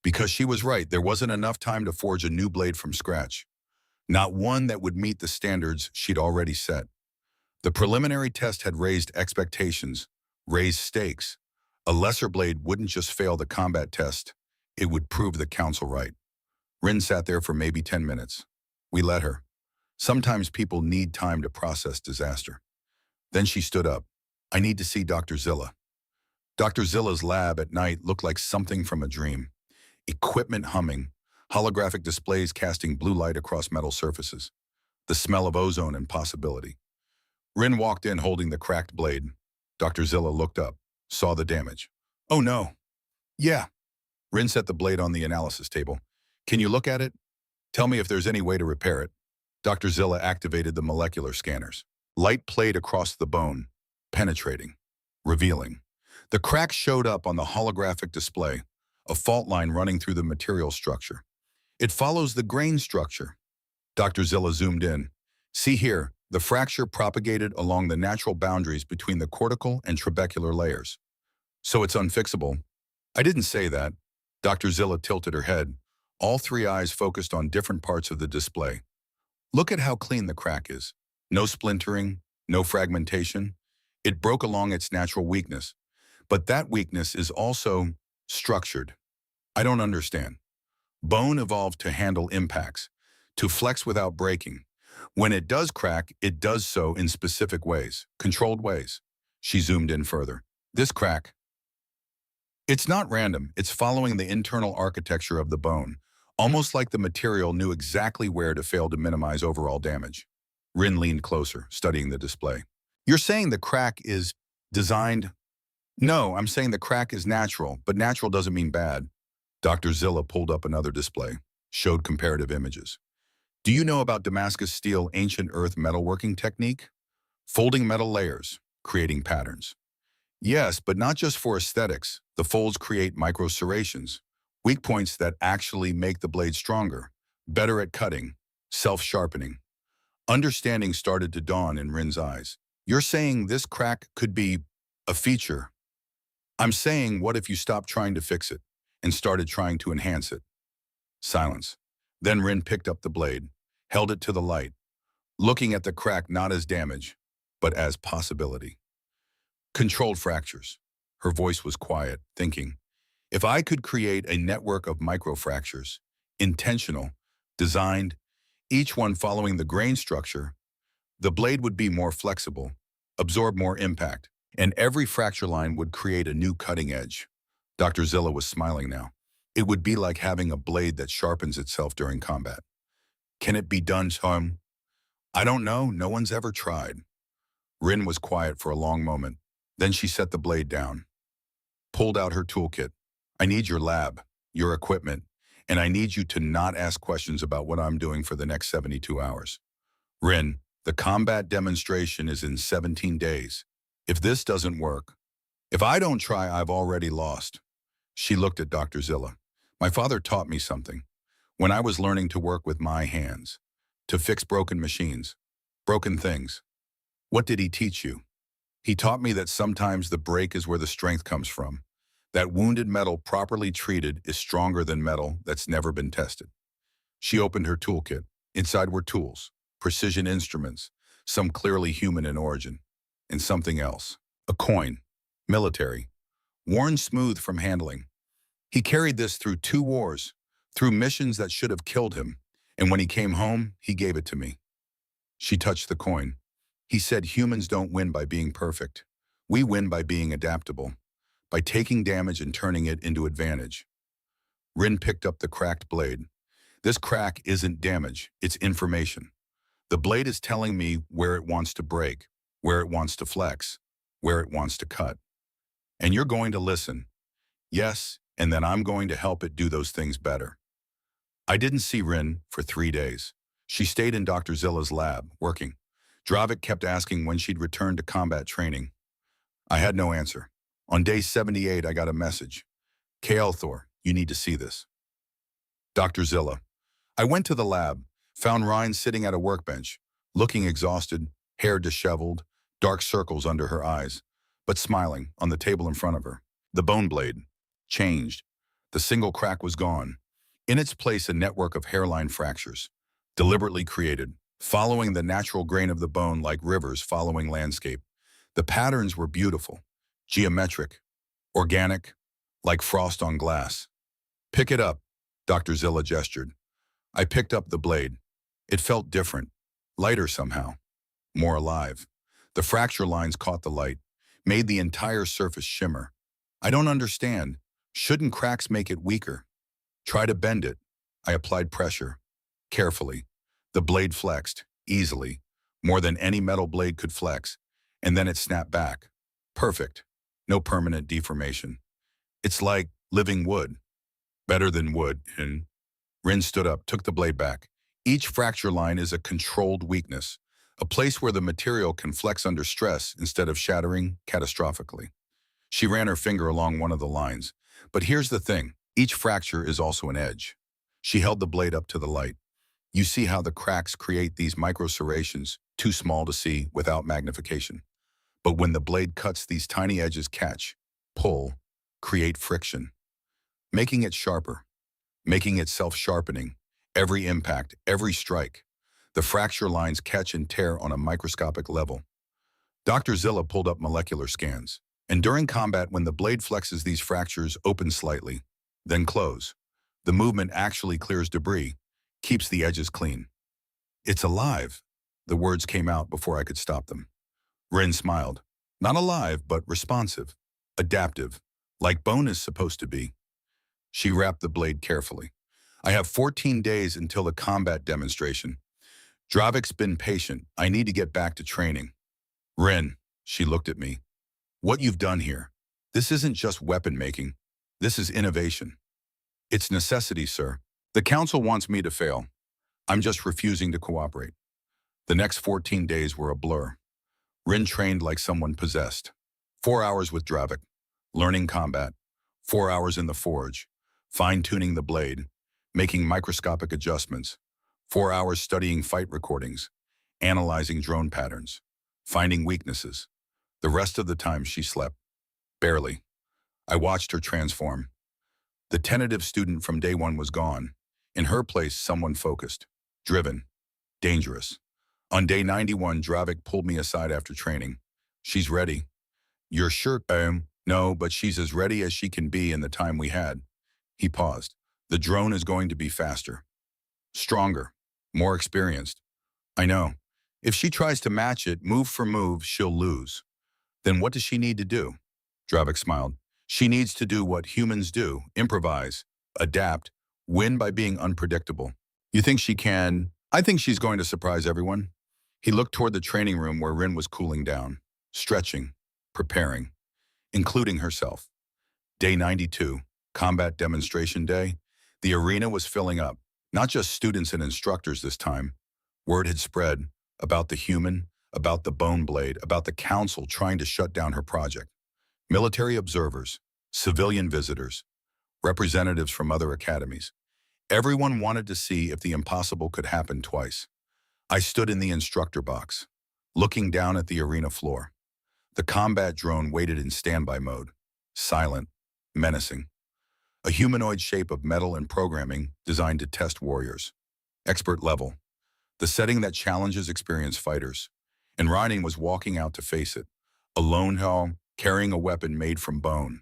Because she was right, there wasn't enough time to forge a new blade from scratch. Not one that would meet the standards she'd already set. The preliminary test had raised expectations, raised stakes. A lesser blade wouldn't just fail the combat test, it would prove the council right. Rin sat there for maybe 10 minutes. We let her. Sometimes people need time to process disaster. Then she stood up. I need to see Dr. Zilla. Dr. Zilla's lab at night looked like something from a dream. Equipment humming, holographic displays casting blue light across metal surfaces. The smell of ozone and possibility. Rin walked in holding the cracked blade. Dr. Zilla looked up, saw the damage. Oh no. Yeah. Rin set the blade on the analysis table. Can you look at it? Tell me if there's any way to repair it. Dr. Zilla activated the molecular scanners. Light played across the bone, penetrating, revealing. The crack showed up on the holographic display, a fault line running through the material structure. It follows the grain structure. Dr. Zilla zoomed in. See here, the fracture propagated along the natural boundaries between the cortical and trabecular layers. So it's unfixable. I didn't say that. Dr. Zilla tilted her head. All 3 eyes focused on different parts of the display. Look at how clean the crack is. No splintering, no fragmentation. It broke along its natural weakness. But that weakness is also structured. I don't understand. Bone evolved to handle impacts, to flex without breaking. When it does crack, it does so in specific ways, controlled ways. She zoomed in further. This crack, it's not random. It's following the internal architecture of the bone, almost like the material knew exactly where to fail to minimize overall damage. Rin leaned closer, studying the display. You're saying the crack is designed? No, I'm saying the crack is natural, but natural doesn't mean bad. Dr. Zilla pulled up another display, showed comparative images. Do you know about Damascus steel ancient earth metalworking technique? Folding metal layers, creating patterns. Yes, but not just for aesthetics. The folds create micro serrations, weak points that actually make the blade stronger, better at cutting, self-sharpening. Understanding started to dawn in Rin's eyes. You're saying this crack could be a feature. I'm saying, what if you stopped trying to fix it and started trying to enhance it? Silence. Then Rin picked up the blade, held it to the light, looking at the crack not as damage, but as possibility. Controlled fractures. Her voice was quiet, thinking, if I could create a network of microfractures, intentional, designed, each one following the grain structure, the blade would be more flexible, absorb more impact, and every fracture line would create a new cutting edge. Dr. Zilla was smiling now. It would be like having a blade that sharpens itself during combat. Can it be done, Tom? I don't know. No one's ever tried. Rin was quiet for a long moment. Then she set the blade down, pulled out her toolkit. I need your lab, your equipment, and I need you to not ask questions about what I'm doing for the next 72 hours. Rin, the combat demonstration is in 17 days. If this doesn't work, if I don't try, I've already lost. She looked at Dr. Zilla. My father taught me something. When I was learning to work with my hands, to fix broken machines, broken things. What did he teach you? He taught me that sometimes the break is where the strength comes from. That wounded metal properly treated is stronger than metal that's never been tested. She opened her toolkit. Inside were tools, precision instruments, some clearly human in origin, and something else. A coin, military, worn smooth from handling. He carried this through 2 wars, through missions that should have killed him, and when he came home, he gave it to me. She touched the coin. He said humans don't win by being perfect. We win by being adaptable, by taking damage and turning it into advantage. Rin picked up the cracked blade. This crack isn't damage, it's information. The blade is telling me where it wants to break, where it wants to flex, where it wants to cut. And you're going to listen. Yes, and then I'm going to help it do those things better. I didn't see Rin for 3 days. She stayed in Dr. Zilla's lab, working. Dravik kept asking when she'd return to combat training. I had no answer. On day 78, I got a message. KL Thor, you need to see this. Dr. Zilla. I went to the lab, found Ryan sitting at a workbench, looking exhausted, hair disheveled, dark circles under her eyes, but smiling on the table in front of her. The bone blade changed. The single crack was gone. In its place, a network of hairline fractures, deliberately created, following the natural grain of the bone like rivers following landscape. The patterns were beautiful, geometric, organic, like frost on glass. Pick it up, Dr. Zilla gestured. I picked up the blade. It felt different, lighter somehow, more alive. The fracture lines caught the light, made the entire surface shimmer. I don't understand. Shouldn't cracks make it weaker? Try to bend it. I applied pressure, carefully. The blade flexed, easily, more than any metal blade could flex, and then it snapped back. Perfect. No permanent deformation. It's like living wood. Better than wood, and Rin stood up, took the blade back. Each fracture line is a controlled weakness, a place where the material can flex under stress instead of shattering catastrophically. She ran her finger along one of the lines. But here's the thing. Each fracture is also an edge. She held the blade up to the light. You see how the cracks create these micro serrations, too small to see without magnification. But when the blade cuts, these tiny edges catch, pull, create friction, making it sharper, making it self-sharpening. Every impact, every strike. The fracture lines catch and tear on a microscopic level. Dr. Zilla pulled up molecular scans. And during combat, when the blade flexes, these fractures open slightly, then close. The movement actually clears debris, keeps the edges clean. It's alive. The words came out before I could stop them. Rin smiled. Not alive, but responsive. Adaptive. Like bone is supposed to be. She wrapped the blade carefully. I have 14 days until the combat demonstration. Dravik's been patient. I need to get back to training. Rin, she looked at me. What you've done here. This isn't just weapon making. This is innovation. It's necessity, sir. The council wants me to fail. I'm just refusing to cooperate. The next 14 days were a blur. Rin trained like someone possessed. 4 hours with Dravik, learning combat. 4 hours in the forge, fine-tuning the blade, making microscopic adjustments. 4 hours studying fight recordings, analyzing drone patterns, finding weaknesses. The rest of the time she slept. Barely. I watched her transform. The tentative student from day one was gone. In her place, someone focused, driven, dangerous. On day 91, Dravik pulled me aside after training. She's ready. You're sure? No, but she's as ready as she can be in the time we had. He paused. The drone is going to be faster. Stronger. More experienced. I know. If she tries to match it, move for move, she'll lose. Then what does she need to do? Dravik smiled. She needs to do what humans do, improvise, adapt, win by being unpredictable. You think she can? I think she's going to surprise everyone. He looked toward the training room where Rin was cooling down, stretching, preparing, including herself. Day 92, combat demonstration day. The arena was filling up, not just students and instructors this time. Word had spread about the human, about the bone blade, about the council trying to shut down her project. Military observers, civilian visitors, representatives from other academies. Everyone wanted to see if the impossible could happen twice. I stood in the instructor box, looking down at the arena floor. The combat drone waited in standby mode, silent, menacing. A humanoid shape of metal and programming designed to test warriors. Expert level. The setting that challenges experienced fighters. And Ryan was walking out to face it, alone, carrying a weapon made from bone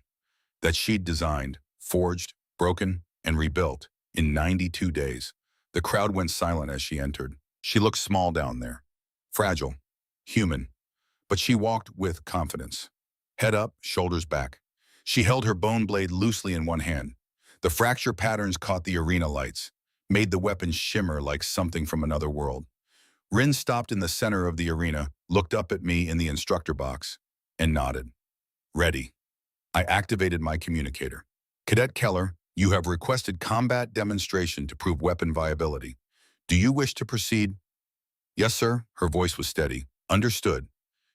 that she'd designed, forged, broken, and rebuilt in 92 days. The crowd went silent as she entered. She looked small down there, fragile, human, but she walked with confidence. Head up, shoulders back. She held her bone blade loosely in one hand. The fracture patterns caught the arena lights, made the weapon shimmer like something from another world. Rin stopped in the center of the arena, looked up at me in the instructor box, and nodded. Ready. I activated my communicator. Cadet Keller, you have requested combat demonstration to prove weapon viability. Do you wish to proceed? Yes, sir. Her voice was steady. Understood.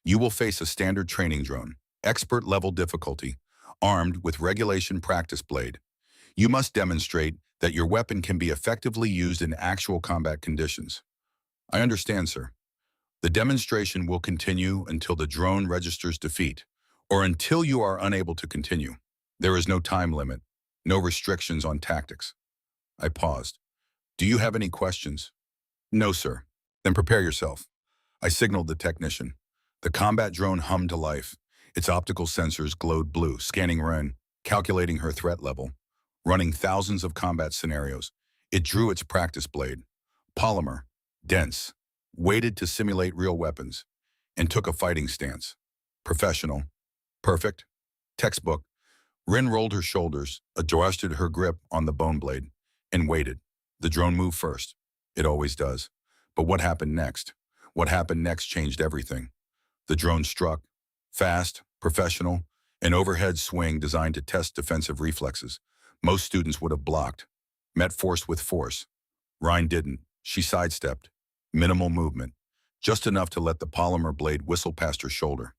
You will face a standard training drone, expert level difficulty, armed with regulation practice blade. You must demonstrate that your weapon can be effectively used in actual combat conditions. I understand, sir. The demonstration will continue until the drone registers defeat, or until you are unable to continue. There is no time limit, no restrictions on tactics. I paused. Do you have any questions? No, sir. Then prepare yourself. I signaled the technician. The combat drone hummed to life. Its optical sensors glowed blue, scanning Ren, calculating her threat level, running thousands of combat scenarios. It drew its practice blade, polymer, dense, weighted to simulate real weapons, and took a fighting stance. Professional, perfect, textbook. Rin rolled her shoulders, adjusted her grip on the bone blade, and waited. The drone moved first. It always does. But what happened next? What happened next changed everything. The drone struck, fast, professional, an overhead swing designed to test defensive reflexes. Most students would have blocked, met force with force. Ryan didn't. She sidestepped. Minimal movement, just enough to let the polymer blade whistle past her shoulder.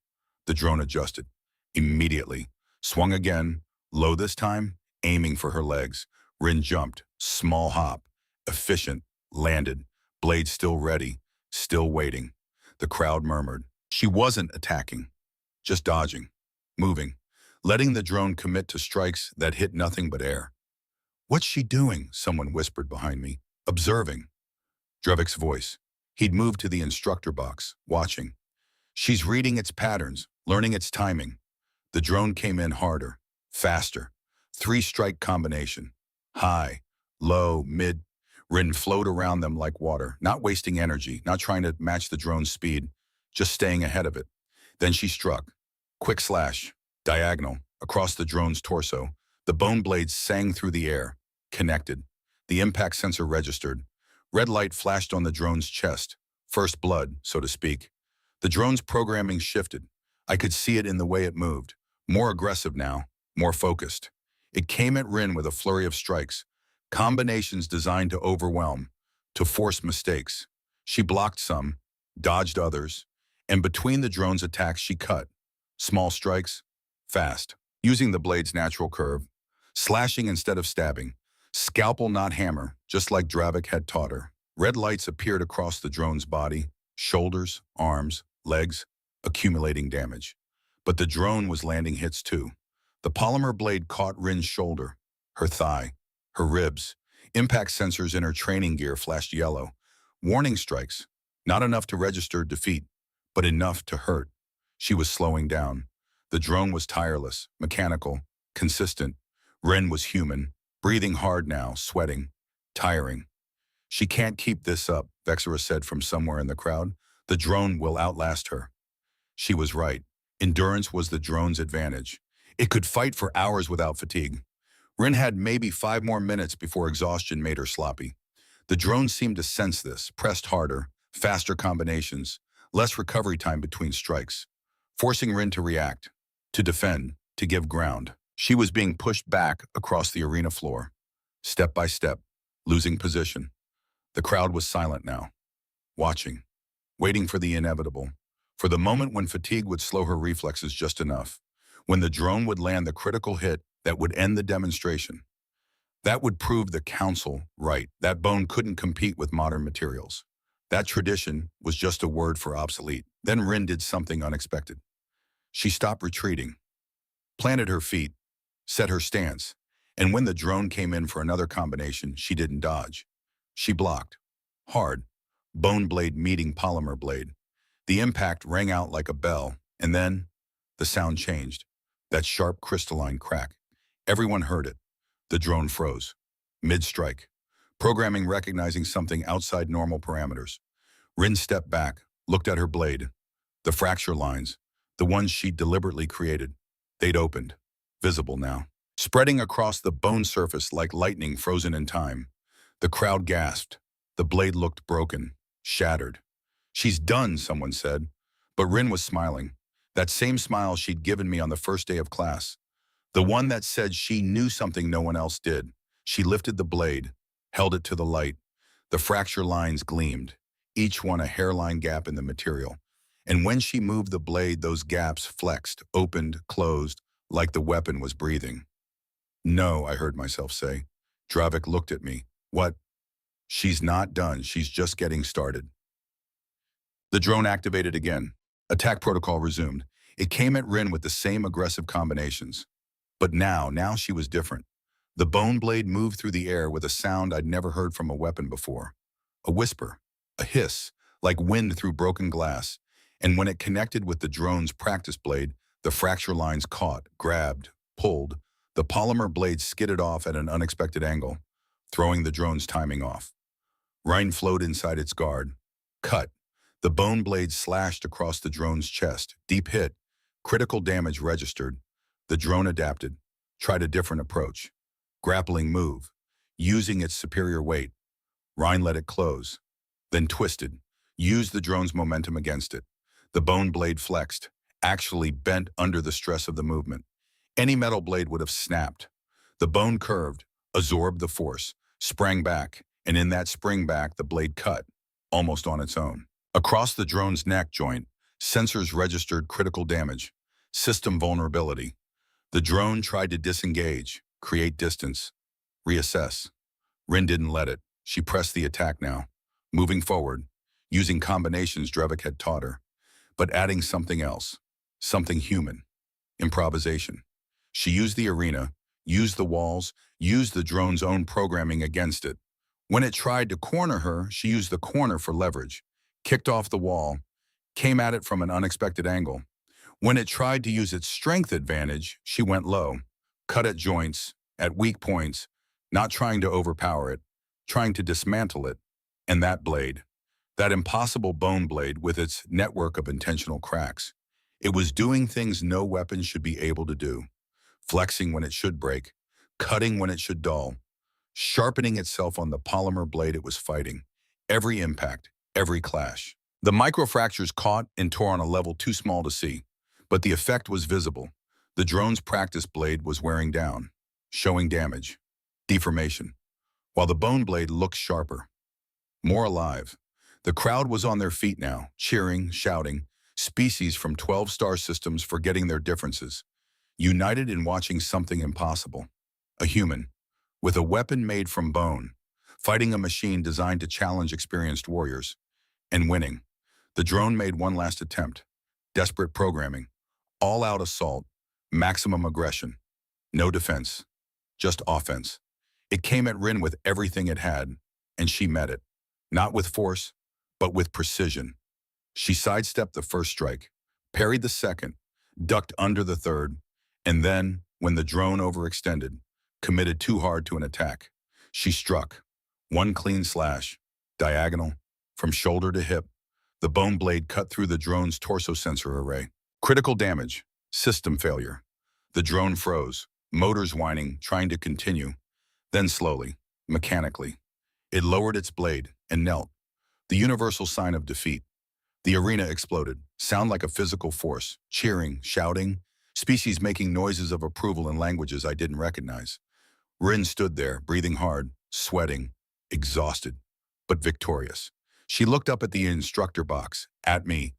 The drone adjusted. Immediately. Swung again, low this time, aiming for her legs. Rin jumped, small hop, efficient, landed, blade still ready, still waiting. The crowd murmured. She wasn't attacking, just dodging, moving, letting the drone commit to strikes that hit nothing but air. What's she doing? Someone whispered behind me. Observing. Dravik's voice. He'd moved to the instructor box, watching. She's reading its patterns, learning its timing. The drone came in harder, faster. 3-strike combination. High, low, mid. Rin flowed around them like water, not wasting energy, not trying to match the drone's speed, just staying ahead of it. Then she struck. Quick slash, diagonal, across the drone's torso. The bone blades sang through the air, connected. The impact sensor registered. Red light flashed on the drone's chest. First blood, so to speak. The drone's programming shifted. I could see it in the way it moved. More aggressive now, more focused. It came at Rin with a flurry of strikes, combinations designed to overwhelm, to force mistakes. She blocked some, dodged others, and between the drone's attacks she cut. Small strikes, fast, using the blade's natural curve, slashing instead of stabbing. Scalpel, not hammer, just like Dravik had taught her. Red lights appeared across the drone's body, shoulders, arms, legs, accumulating damage. But the drone was landing hits too. The polymer blade caught Rin's shoulder, her thigh, her ribs. Impact sensors in her training gear flashed yellow. Warning strikes, not enough to register defeat, but enough to hurt. She was slowing down. The drone was tireless, mechanical, consistent. Rin was human, breathing hard now, sweating, tiring. She can't keep this up, Vexera said from somewhere in the crowd. The drone will outlast her. She was right. Endurance was the drone's advantage. It could fight for hours without fatigue. Rin had maybe 5 more minutes before exhaustion made her sloppy. The drone seemed to sense this, pressed harder, faster combinations, less recovery time between strikes, forcing Rin to react, to defend, to give ground. She was being pushed back across the arena floor, step by step, losing position. The crowd was silent now, watching, waiting for the inevitable, for the moment when fatigue would slow her reflexes just enough, when the drone would land the critical hit that would end the demonstration. That would prove the council right. That bone couldn't compete with modern materials. That tradition was just a word for obsolete. Then Rin did something unexpected. She stopped retreating, planted her feet, set her stance, and when the drone came in for another combination, she didn't dodge. She blocked. Hard. Bone blade meeting polymer blade. The impact rang out like a bell, and then the sound changed. That sharp crystalline crack. Everyone heard it. The drone froze. Mid-strike. Programming recognizing something outside normal parameters. Rin stepped back, looked at her blade. The fracture lines, the ones she'd deliberately created, they'd opened, visible now, spreading across the bone surface like lightning frozen in time. The crowd gasped. The blade looked broken, shattered. "She's done," someone said. But Rin was smiling. That same smile she'd given me on the first day of class. The one that said she knew something no one else did. She lifted the blade, held it to the light. The fracture lines gleamed, each one a hairline gap in the material. And when she moved the blade, those gaps flexed, opened, closed, like the weapon was breathing. "No," I heard myself say. Dravik looked at me. "What?" "She's not done. She's just getting started." The drone activated again. Attack protocol resumed. It came at Rin with the same aggressive combinations. But now she was different. The bone blade moved through the air with a sound I'd never heard from a weapon before. A whisper, a hiss, like wind through broken glass. And when it connected with the drone's practice blade, the fracture lines caught, grabbed, pulled. The polymer blade skidded off at an unexpected angle, throwing the drone's timing off. Rhine flowed inside its guard. Cut. The bone blade slashed across the drone's chest. Deep hit. Critical damage registered. The drone adapted, tried a different approach. Grappling move, using its superior weight. Rhine let it close, then twisted, used the drone's momentum against it. The bone blade flexed, actually bent under the stress of the movement. Any metal blade would have snapped. The bone curved, absorbed the force, sprang back, and in that spring back, the blade cut, almost on its own. Across the drone's neck joint, sensors registered critical damage, system vulnerability. The drone tried to disengage, create distance, reassess. Rin didn't let it. She pressed the attack now, moving forward, using combinations Dravik had taught her, but adding something else, something human, improvisation. She used the arena, used the walls, used the drone's own programming against it. When it tried to corner her, she used the corner for leverage, kicked off the wall, came at it from an unexpected angle. When it tried to use its strength advantage, she went low, cut at joints, at weak points, not trying to overpower it, trying to dismantle it. And that blade, that impossible bone blade with its network of intentional cracks, it was doing things no weapon should be able to do, flexing when it should break, cutting when it should dull, sharpening itself on the polymer blade it was fighting. Every impact, every clash. The microfractures caught and tore on a level too small to see, but the effect was visible. The drone's practice blade was wearing down, showing damage, deformation, while the bone blade looked sharper, more alive. The crowd was on their feet now, cheering, shouting, species from 12 star systems forgetting their differences, united in watching something impossible. A human, with a weapon made from bone, fighting a machine designed to challenge experienced warriors, and winning. The drone made one last attempt. Desperate programming, all-out assault, maximum aggression. No defense, just offense. It came at Rin with everything it had, and she met it. Not with force, but with precision. She sidestepped the first strike, parried the second, ducked under the third, and then, when the drone overextended, committed too hard to an attack. She struck. One clean slash, diagonal, from shoulder to hip. The bone blade cut through the drone's torso sensor array. Critical damage, system failure. The drone froze, motors whining, trying to continue. Then slowly, mechanically, it lowered its blade and knelt. The universal sign of defeat. The arena exploded, sound like a physical force, cheering, shouting, species making noises of approval in languages I didn't recognize. Rin stood there, breathing hard, sweating, exhausted, but victorious. She looked up at the instructor box, at me,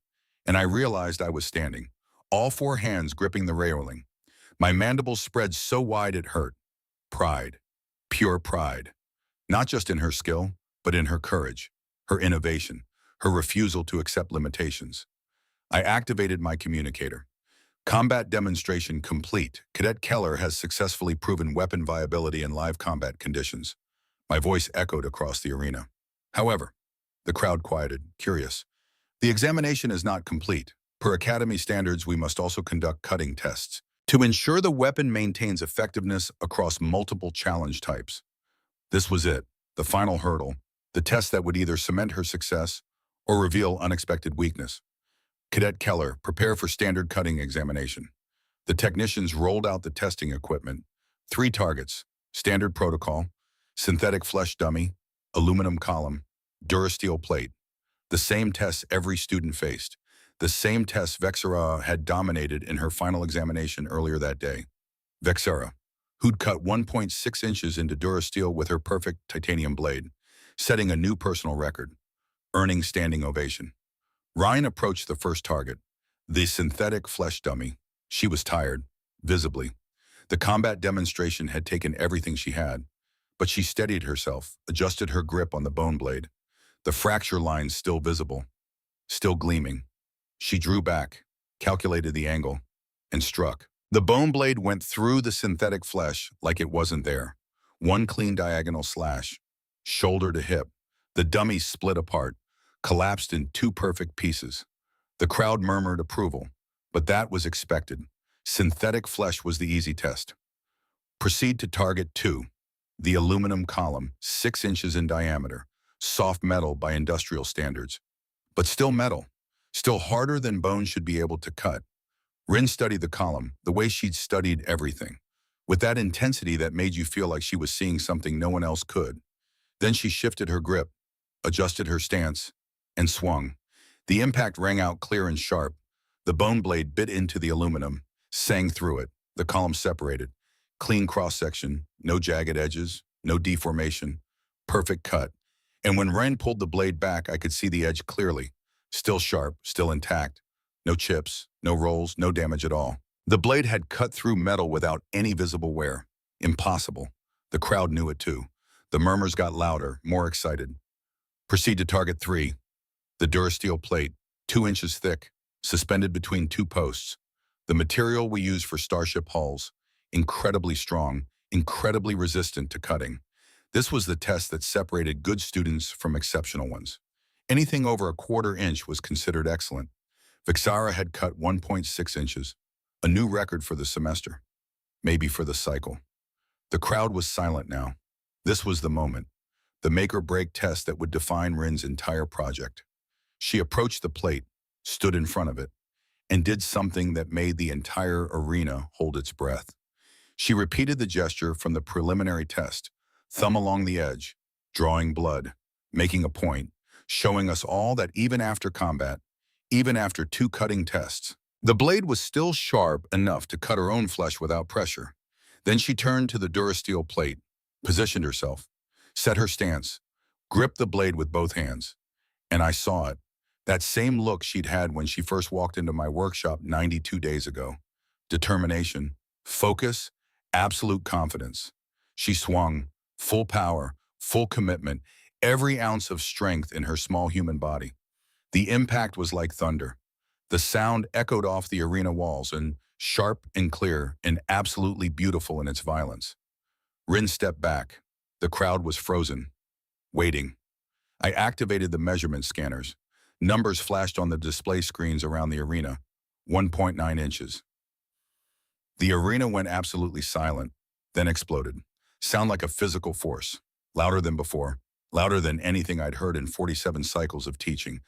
and I realized I was standing, all four hands gripping the railing. My mandibles spread so wide it hurt. Pride, pure pride. Not just in her skill, but in her courage, her innovation, her refusal to accept limitations. I activated my communicator. Combat demonstration complete. Cadet Keller has successfully proven weapon viability in live combat conditions. My voice echoed across the arena. However, the crowd quieted, curious. The examination is not complete. Per Academy standards, we must also conduct cutting tests to ensure the weapon maintains effectiveness across multiple challenge types. This was it, the final hurdle, the test that would either cement her success or reveal unexpected weakness. Cadet Keller, prepare for standard cutting examination. The technicians rolled out the testing equipment. 3 targets, standard protocol, synthetic flesh dummy, aluminum column, Durasteel plate. The same tests every student faced. The same tests Vexera had dominated in her final examination earlier that day. Vexera, who'd cut 1.6 inches into Durasteel with her perfect titanium blade, setting a new personal record, earning standing ovation. Ryan approached the first target, the synthetic flesh dummy. She was tired, visibly. The combat demonstration had taken everything she had, but she steadied herself, adjusted her grip on the bone blade. The fracture lines still visible, still gleaming. She drew back, calculated the angle, and struck. The bone blade went through the synthetic flesh like it wasn't there. One clean diagonal slash, shoulder to hip. The dummy split apart, collapsed in 2 perfect pieces. The crowd murmured approval, but that was expected. Synthetic flesh was the easy test. Proceed to target 2, the aluminum column, 6 inches in diameter, soft metal by industrial standards, but still metal, still harder than bone should be able to cut. Rin studied the column, the way she'd studied everything, with that intensity that made you feel like she was seeing something no one else could. Then she shifted her grip, adjusted her stance, and swung. The impact rang out clear and sharp. The bone blade bit into the aluminum, sang through it. The column separated. Clean cross-section, no jagged edges, no deformation, perfect cut. And when Ren pulled the blade back, I could see the edge clearly. Still sharp, still intact. No chips, no rolls, no damage at all. The blade had cut through metal without any visible wear. Impossible. The crowd knew it too. The murmurs got louder, more excited. Proceed to target 3. The Durasteel plate, 2 inches thick, suspended between 2 posts. The material we use for starship hulls. Incredibly strong, incredibly resistant to cutting. This was the test that separated good students from exceptional ones. Anything over a 1/4 inch was considered excellent. Vexara had cut 1.6 inches, a new record for the semester, maybe for the cycle. The crowd was silent now. This was the moment. the make-or-break test that would define Rin's entire project. She approached the plate, stood in front of it, and did something that made the entire arena hold its breath. She repeated the gesture from the preliminary test, thumb along the edge, drawing blood, making a point, showing us all that even after combat, even after 2 cutting tests, the blade was still sharp enough to cut her own flesh without pressure. Then she turned to the Durasteel plate, positioned herself, set her stance, gripped the blade with both hands. And I saw it. That same look she'd had when she first walked into my workshop 92 days ago. Determination, focus, absolute confidence. She swung, full power, full commitment, every ounce of strength in her small human body. The impact was like thunder. The sound echoed off the arena walls, and sharp and clear and absolutely beautiful in its violence. Rin stepped back. The crowd was frozen, waiting. I activated the measurement scanners. Numbers flashed on the display screens around the arena. 1.9 inches. The arena went absolutely silent, then exploded. Sound like a physical force. Louder than before. Louder than anything I'd heard in 47 cycles of teaching.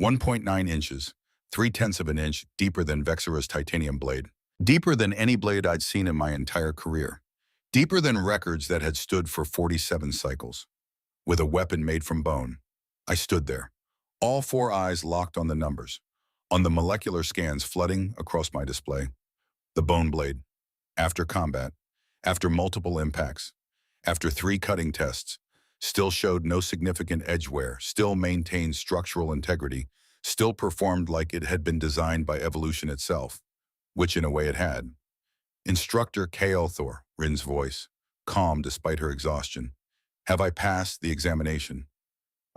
1.9 inches. 0.3 of an inch deeper than Vexara's titanium blade. Deeper than any blade I'd seen in my entire career. Deeper than records that had stood for 47 cycles. With a weapon made from bone, I stood there. All 4 eyes locked on the numbers, on the molecular scans flooding across my display. The bone blade, after combat, after multiple impacts, after 3 cutting tests, still showed no significant edge wear, still maintained structural integrity, still performed like it had been designed by evolution itself, which in a way it had. Instructor Thor, Rin's voice, calm despite her exhaustion. Have I passed the examination?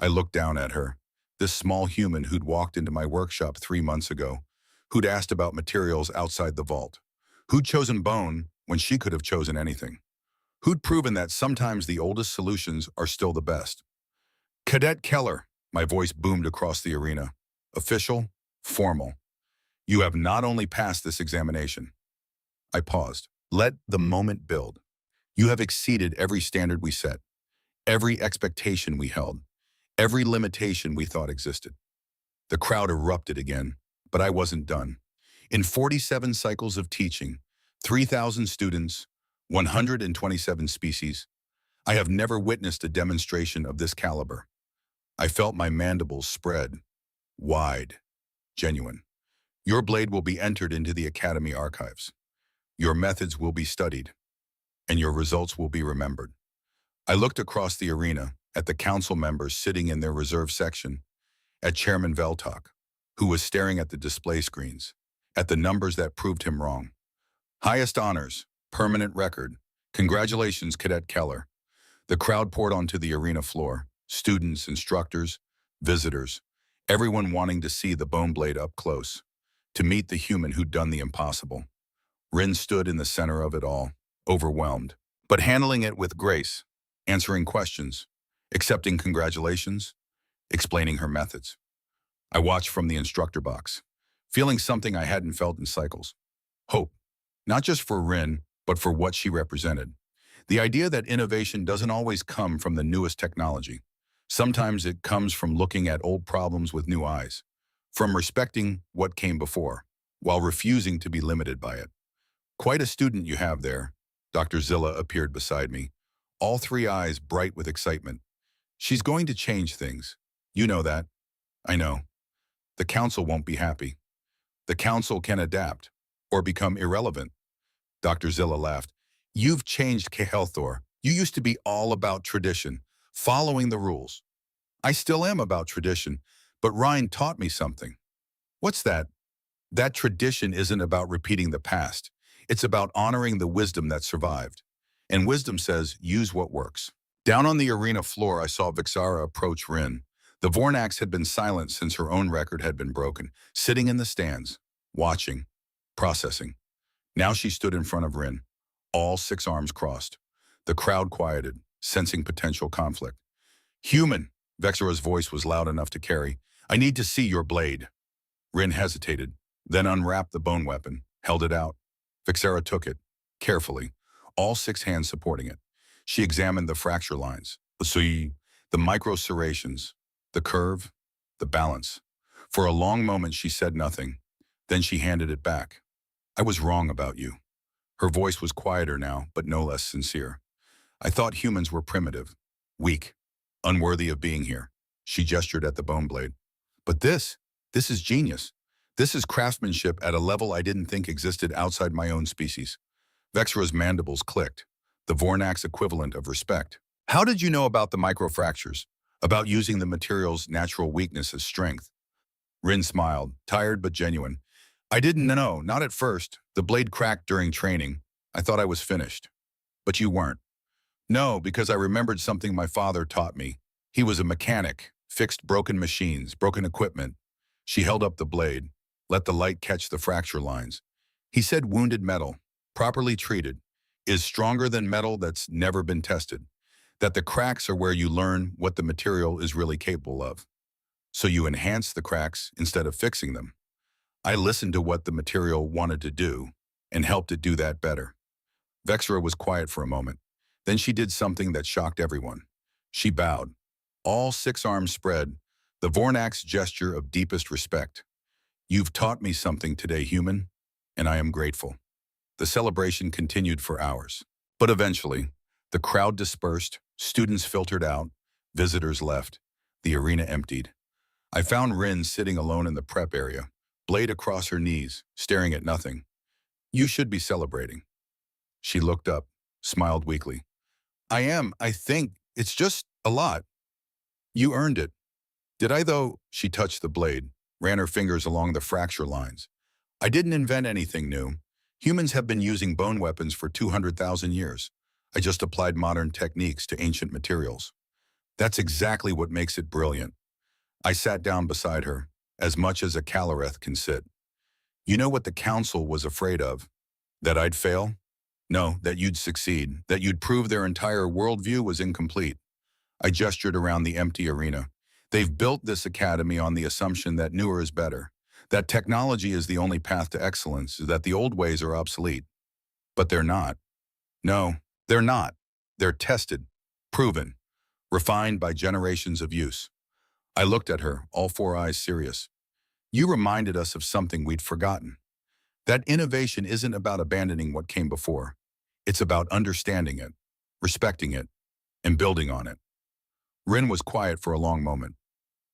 I looked down at her. This small human who'd walked into my workshop 3 months ago, who'd asked about materials outside the vault, who'd chosen bone when she could have chosen anything, who'd proven that sometimes the oldest solutions are still the best. Cadet Keller, my voice boomed across the arena. Official, formal. You have not only passed this examination. I paused. Let the moment build. You have exceeded every standard we set, every expectation we held, every limitation we thought existed. The crowd erupted again, but I wasn't done. In 47 cycles of teaching, 3,000 students, 127 species, I have never witnessed a demonstration of this caliber. I felt my mandibles spread, wide, genuine. Your blade will be entered into the Academy archives. Your methods will be studied, and your results will be remembered. I looked across the arena at the council members sitting in their reserve section, at Chairman Veltok, who was staring at the display screens, at the numbers that proved him wrong. Highest honors, permanent record. Congratulations, Cadet Keller. The crowd poured onto the arena floor, students, instructors, visitors, everyone wanting to see the bone blade up close, to meet the human who'd done the impossible. Rin stood in the center of it all, overwhelmed, but handling it with grace, answering questions, accepting congratulations, explaining her methods. I watched from the instructor box, feeling something I hadn't felt in cycles. Hope, not just for Rin, but for what she represented. The idea that innovation doesn't always come from the newest technology. Sometimes it comes from looking at old problems with new eyes, from respecting what came before, while refusing to be limited by it. Quite a student you have there. Dr. Zilla appeared beside me, all 3 eyes bright with excitement. She's going to change things. You know that. I know. The council won't be happy. The council can adapt, or become irrelevant. Dr. Zilla laughed. You've changed, Thor. You used to be all about tradition, following the rules. I still am about tradition, but Ryan taught me something. What's that? That tradition isn't about repeating the past. It's about honoring the wisdom that survived. And wisdom says, use what works. Down on the arena floor, I saw Vexara approach Rin. The Vornax had been silent since her own record had been broken, sitting in the stands, watching, processing. Now she stood in front of Rin, all 6 arms crossed. The crowd quieted, sensing potential conflict. Human, Vexara's voice was loud enough to carry. I need to see your blade. Rin hesitated, then unwrapped the bone weapon, held it out. Vexara took it, carefully, all 6 hands supporting it. She examined the fracture lines. See, The micro serrations, the curve, the balance. For a long moment she said nothing. Then she handed it back. I was wrong about you. Her voice was quieter now, but no less sincere. I thought humans were primitive, weak, unworthy of being here. She gestured at the bone blade. But this is genius. This is craftsmanship at a level I didn't think existed outside my own species. Vexra's mandibles clicked, the Vornak's equivalent of respect. How did you know about the microfractures? About using the material's natural weakness as strength? Rin smiled, tired but genuine. I didn't know, not at first. The blade cracked during training. I thought I was finished. But you weren't. No, because I remembered something my father taught me. He was a mechanic, fixed broken machines, broken equipment. She held up the blade, let the light catch the fracture lines. He said wounded metal, properly treated, is stronger than metal that's never been tested. That the cracks are where you learn what the material is really capable of. So you enhance the cracks instead of fixing them. I listened to what the material wanted to do and helped it do that better. Vexra was quiet for a moment. Then she did something that shocked everyone. She bowed. All 6 arms spread, the Vornak's gesture of deepest respect. You've taught me something today, human, and I am grateful. The celebration continued for hours. But eventually, the crowd dispersed, students filtered out, visitors left. The arena emptied. I found Rin sitting alone in the prep area, blade across her knees, staring at nothing. You should be celebrating. She looked up, smiled weakly. I think, it's just a lot. You earned it. Did I though? She touched the blade, ran her fingers along the fracture lines. I didn't invent anything new. Humans have been using bone weapons for 200,000 years. I just applied modern techniques to ancient materials. That's exactly what makes it brilliant. I sat down beside her, as much as a Caloreth can sit. You know what the council was afraid of? That I'd fail? No, that you'd succeed, that you'd prove their entire worldview was incomplete. I gestured around the empty arena. They've built this academy on the assumption that newer is better, that technology is the only path to excellence, that the old ways are obsolete. But they're not. No, they're not. They're tested, proven, refined by generations of use. I looked at her, all 4 eyes serious. You reminded us of something we'd forgotten. That innovation isn't about abandoning what came before. It's about understanding it, respecting it, and building on it. Rin was quiet for a long moment.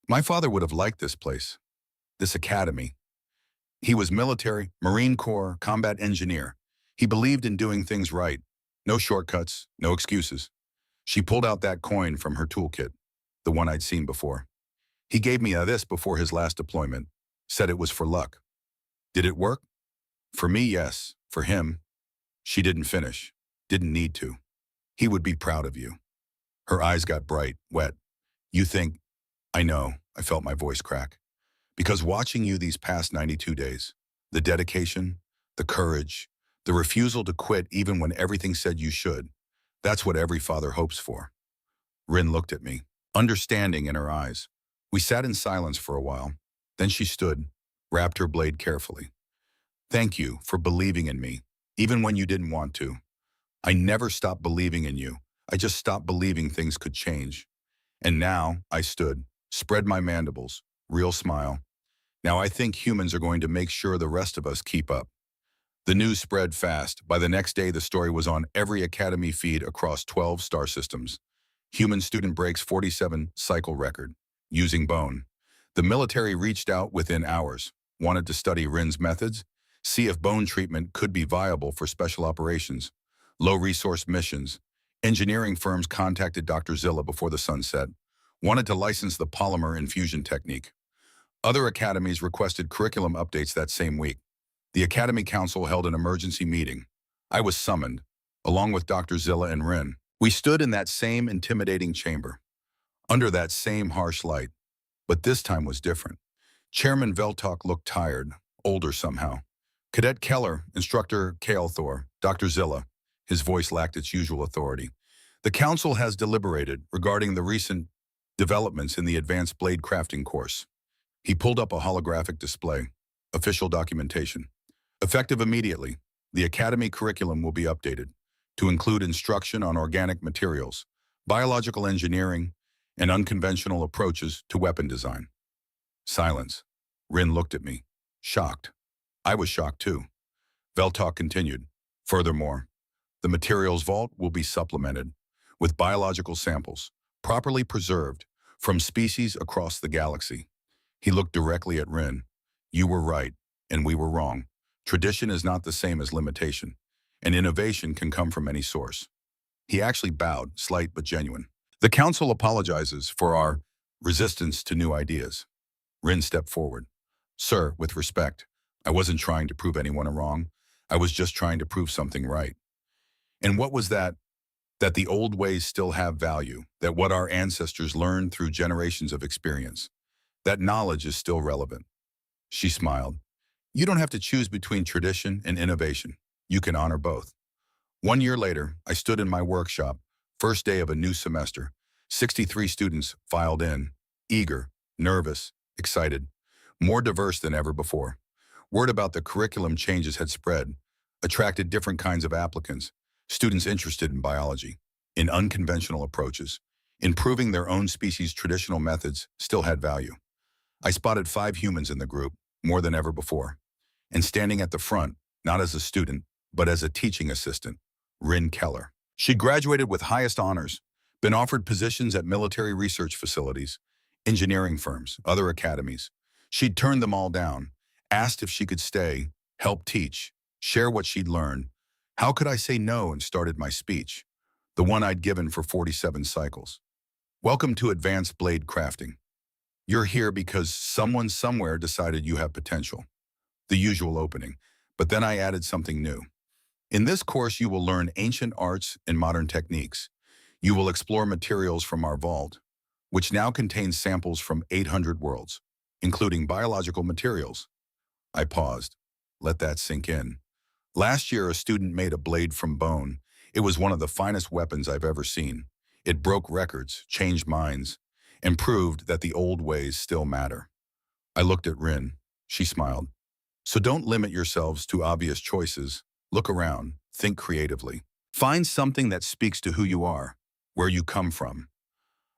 My father would have liked this place, this academy. He was military, Marine Corps, combat engineer. He believed in doing things right. No shortcuts, no excuses. She pulled out that coin from her toolkit, the one I'd seen before. He gave me this before his last deployment, said it was for luck. Did it work? For me, yes. For him, she didn't finish, didn't need to. He would be proud of you. Her eyes got bright, wet. You think, I know, I felt my voice crack. Because watching you these past 92 days, the dedication, the courage, the refusal to quit even when everything said you should, that's what every father hopes for. Rin looked at me, understanding in her eyes. We sat in silence for a while. Then she stood, wrapped her blade carefully. Thank you for believing in me, even when you didn't want to. I never stopped believing in you. I just stopped believing things could change. And now I stood, spread my mandibles, real smile. Now I think humans are going to make sure the rest of us keep up. The news spread fast. By the next day, the story was on every academy feed across 12 star systems. Human student breaks 47 cycle record, using bone. The military reached out within hours, wanted to study Rin's methods, see if bone treatment could be viable for special operations, low-resource missions. Engineering firms contacted Dr. Zilla before the sun set, wanted to license the polymer infusion technique. Other academies requested curriculum updates that same week. The Academy Council held an emergency meeting. I was summoned, along with Dr. Zilla and Rin. We stood in that same intimidating chamber, under that same harsh light, but this time was different. Chairman Veltok looked tired, older somehow. Cadet Keller, Instructor Kaelthor, Dr. Zilla, his voice lacked its usual authority. The council has deliberated regarding the recent developments in the advanced blade crafting course. He pulled up a holographic display, official documentation. Effective immediately, the academy curriculum will be updated to include instruction on organic materials, biological engineering, and unconventional approaches to weapon design. Silence. Rin looked at me, shocked. I was shocked too. Veltalk continued. Furthermore, the materials vault will be supplemented with biological samples, properly preserved, from species across the galaxy. He looked directly at Rin. You were right, and we were wrong. Tradition is not the same as limitation, and innovation can come from any source. He actually bowed, slight but genuine. The council apologizes for our resistance to new ideas. Rin stepped forward. Sir, with respect, I wasn't trying to prove anyone wrong. I was just trying to prove something right. And what was that? That the old ways still have value, that what our ancestors learned through generations of experience, that knowledge is still relevant. She smiled. You don't have to choose between tradition and innovation. You can honor both. 1 year later, I stood in my workshop, first day of a new semester. 63 students filed in, eager, nervous, excited, more diverse than ever before. Word about the curriculum changes had spread, attracted different kinds of applicants, students interested in biology, in unconventional approaches, in proving their own species' traditional methods still had value. I spotted 5 humans in the group, more than ever before, and standing at the front, not as a student, but as a teaching assistant, Rin Keller. She graduated with highest honors, been offered positions at military research facilities, engineering firms, other academies. She'd turned them all down, asked if she could stay, help teach, share what she'd learned. How could I say no, and started my speech, the one I'd given for 47 cycles. Welcome to Advanced Blade Crafting. You're here because someone somewhere decided you have potential. The usual opening, but then I added something new. In this course, you will learn ancient arts and modern techniques. You will explore materials from our vault, which now contains samples from 800 worlds, including biological materials. I paused. Let that sink in. Last year, a student made a blade from bone. It was one of the finest weapons I've ever seen. It broke records, changed minds, and proved that the old ways still matter. I looked at Rin. She smiled. So don't limit yourselves to obvious choices. Look around. Think creatively. Find something that speaks to who you are, where you come from.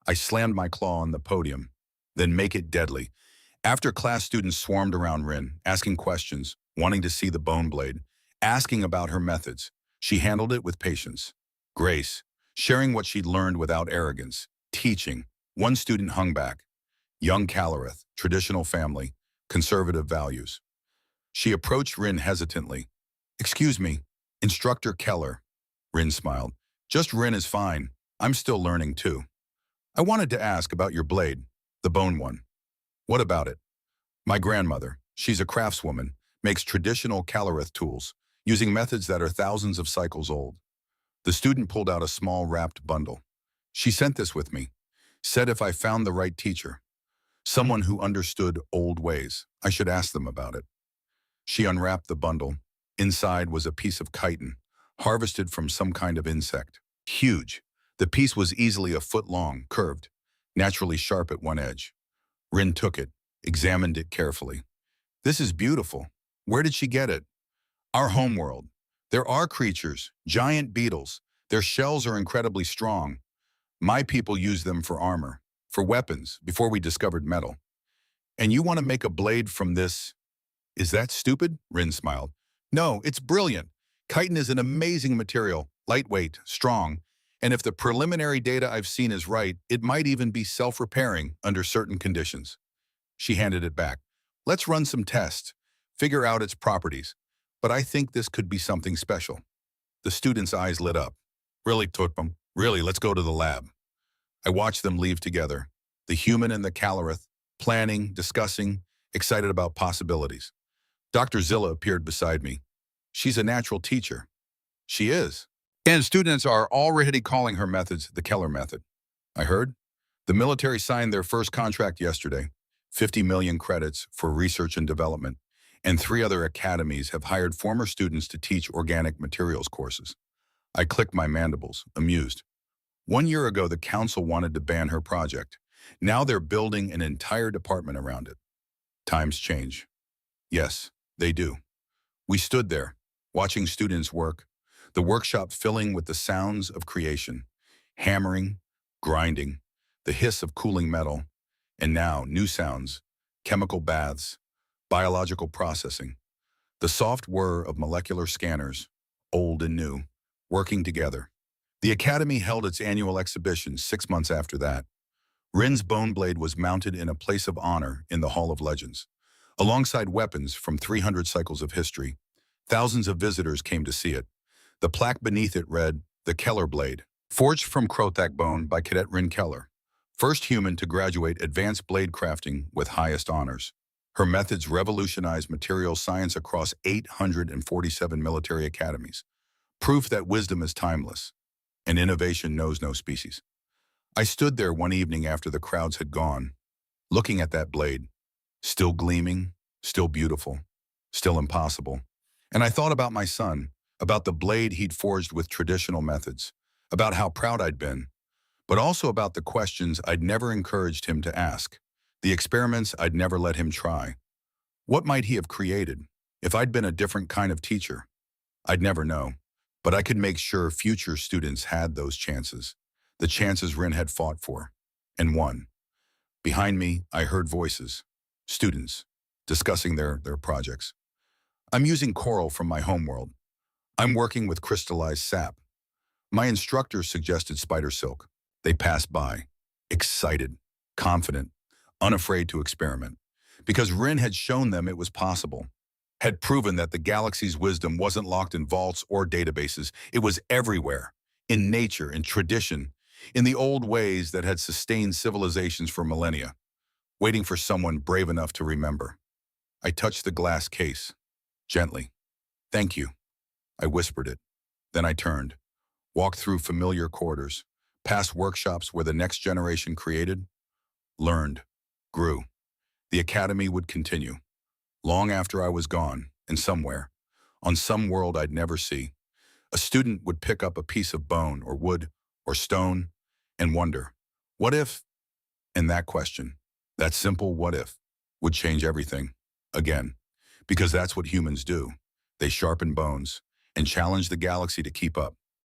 I slammed my claw on the podium. Then make it deadly. After class, students swarmed around Rin, asking questions, wanting to see the bone blade, asking about her methods. She handled it with patience, grace, sharing what she'd learned without arrogance, teaching. One student hung back. Young Calorith, traditional family, conservative values. She approached Rin hesitantly. Excuse me, Instructor Keller. Rin smiled. Just Rin is fine. I'm still learning too. I wanted to ask about your blade, the bone one. What about it? My grandmother, she's a craftswoman, makes traditional Calorith tools, using methods that are thousands of cycles old. The student pulled out a small wrapped bundle. She sent this with me, said if I found the right teacher, someone who understood old ways, I should ask them about it. She unwrapped the bundle. Inside was a piece of chitin, harvested from some kind of insect. Huge. The piece was easily a foot long, curved, naturally sharp at one edge. Rin took it, examined it carefully. This is beautiful. Where did she get it? Our homeworld. There are creatures, giant beetles. Their shells are incredibly strong. My people used them for armor, for weapons, before we discovered metal. And you want to make a blade from this? Is that stupid? Rin smiled. No, it's brilliant. Chitin is an amazing material, lightweight, strong, and if the preliminary data I've seen is right, it might even be self-repairing under certain conditions. She handed it back. Let's run some tests, figure out its properties, but I think this could be something special. The students' eyes lit up. Really, Tutpum? Really, let's go to the lab. I watched them leave together, the human and the Calorith, planning, discussing, excited about possibilities. Dr. Zilla appeared beside me. She's a natural teacher. She is. And students are already calling her methods the Keller method. I heard. The military signed their first contract yesterday, 50 million credits for research and development, and 3 other academies have hired former students to teach organic materials courses. I clicked my mandibles, amused. 1 year ago, the council wanted to ban her project. Now they're building an entire department around it. Times change. Yes, they do. We stood there, watching students work, the workshop filling with the sounds of creation, hammering, grinding. the hiss of cooling metal, and now new sounds, chemical baths, biological processing, the soft whir of molecular scanners, old and new, working together. The Academy held its annual exhibition 6 months after that. Rin's bone blade was mounted in a place of honor in the Hall of Legends. Alongside weapons from 300 cycles of history, thousands of visitors came to see it. The plaque beneath it read, "The Keller Blade, forged from Krothak bone by Cadet Rin Keller, first human to graduate advanced blade crafting with highest honors. Her methods revolutionized material science across 847 military academies, proof that wisdom is timeless, and innovation knows no species." I stood there one evening after the crowds had gone, looking at that blade, still gleaming, still beautiful, still impossible. And I thought about my son, about the blade he'd forged with traditional methods, about how proud I'd been, but also about the questions I'd never encouraged him to ask, the experiments I'd never let him try. What might he have created if I'd been a different kind of teacher? I'd never know, but I could make sure future students had those chances, the chances Rin had fought for, and won. Behind me, I heard voices, students, discussing their projects. "I'm using coral from my homeworld. I'm working with crystallized sap. My instructor suggested spider silk." They passed by, excited, confident, unafraid to experiment, because Rin had shown them it was possible, had proven that the galaxy's wisdom wasn't locked in vaults or databases. It was everywhere, in nature, in tradition, in the old ways that had sustained civilizations for millennia, waiting for someone brave enough to remember. I touched the glass case, gently. "Thank you." I whispered it. Then I turned, walked through familiar corridors, past workshops where the next generation created, learned, grew. The academy would continue, long after I was gone, and somewhere, on some world I'd never see. A student would pick up a piece of bone or wood or stone and wonder, what if? And that question, that simple what if, would change everything, again, because that's what humans do. They sharpen bones and challenge the galaxy to keep up.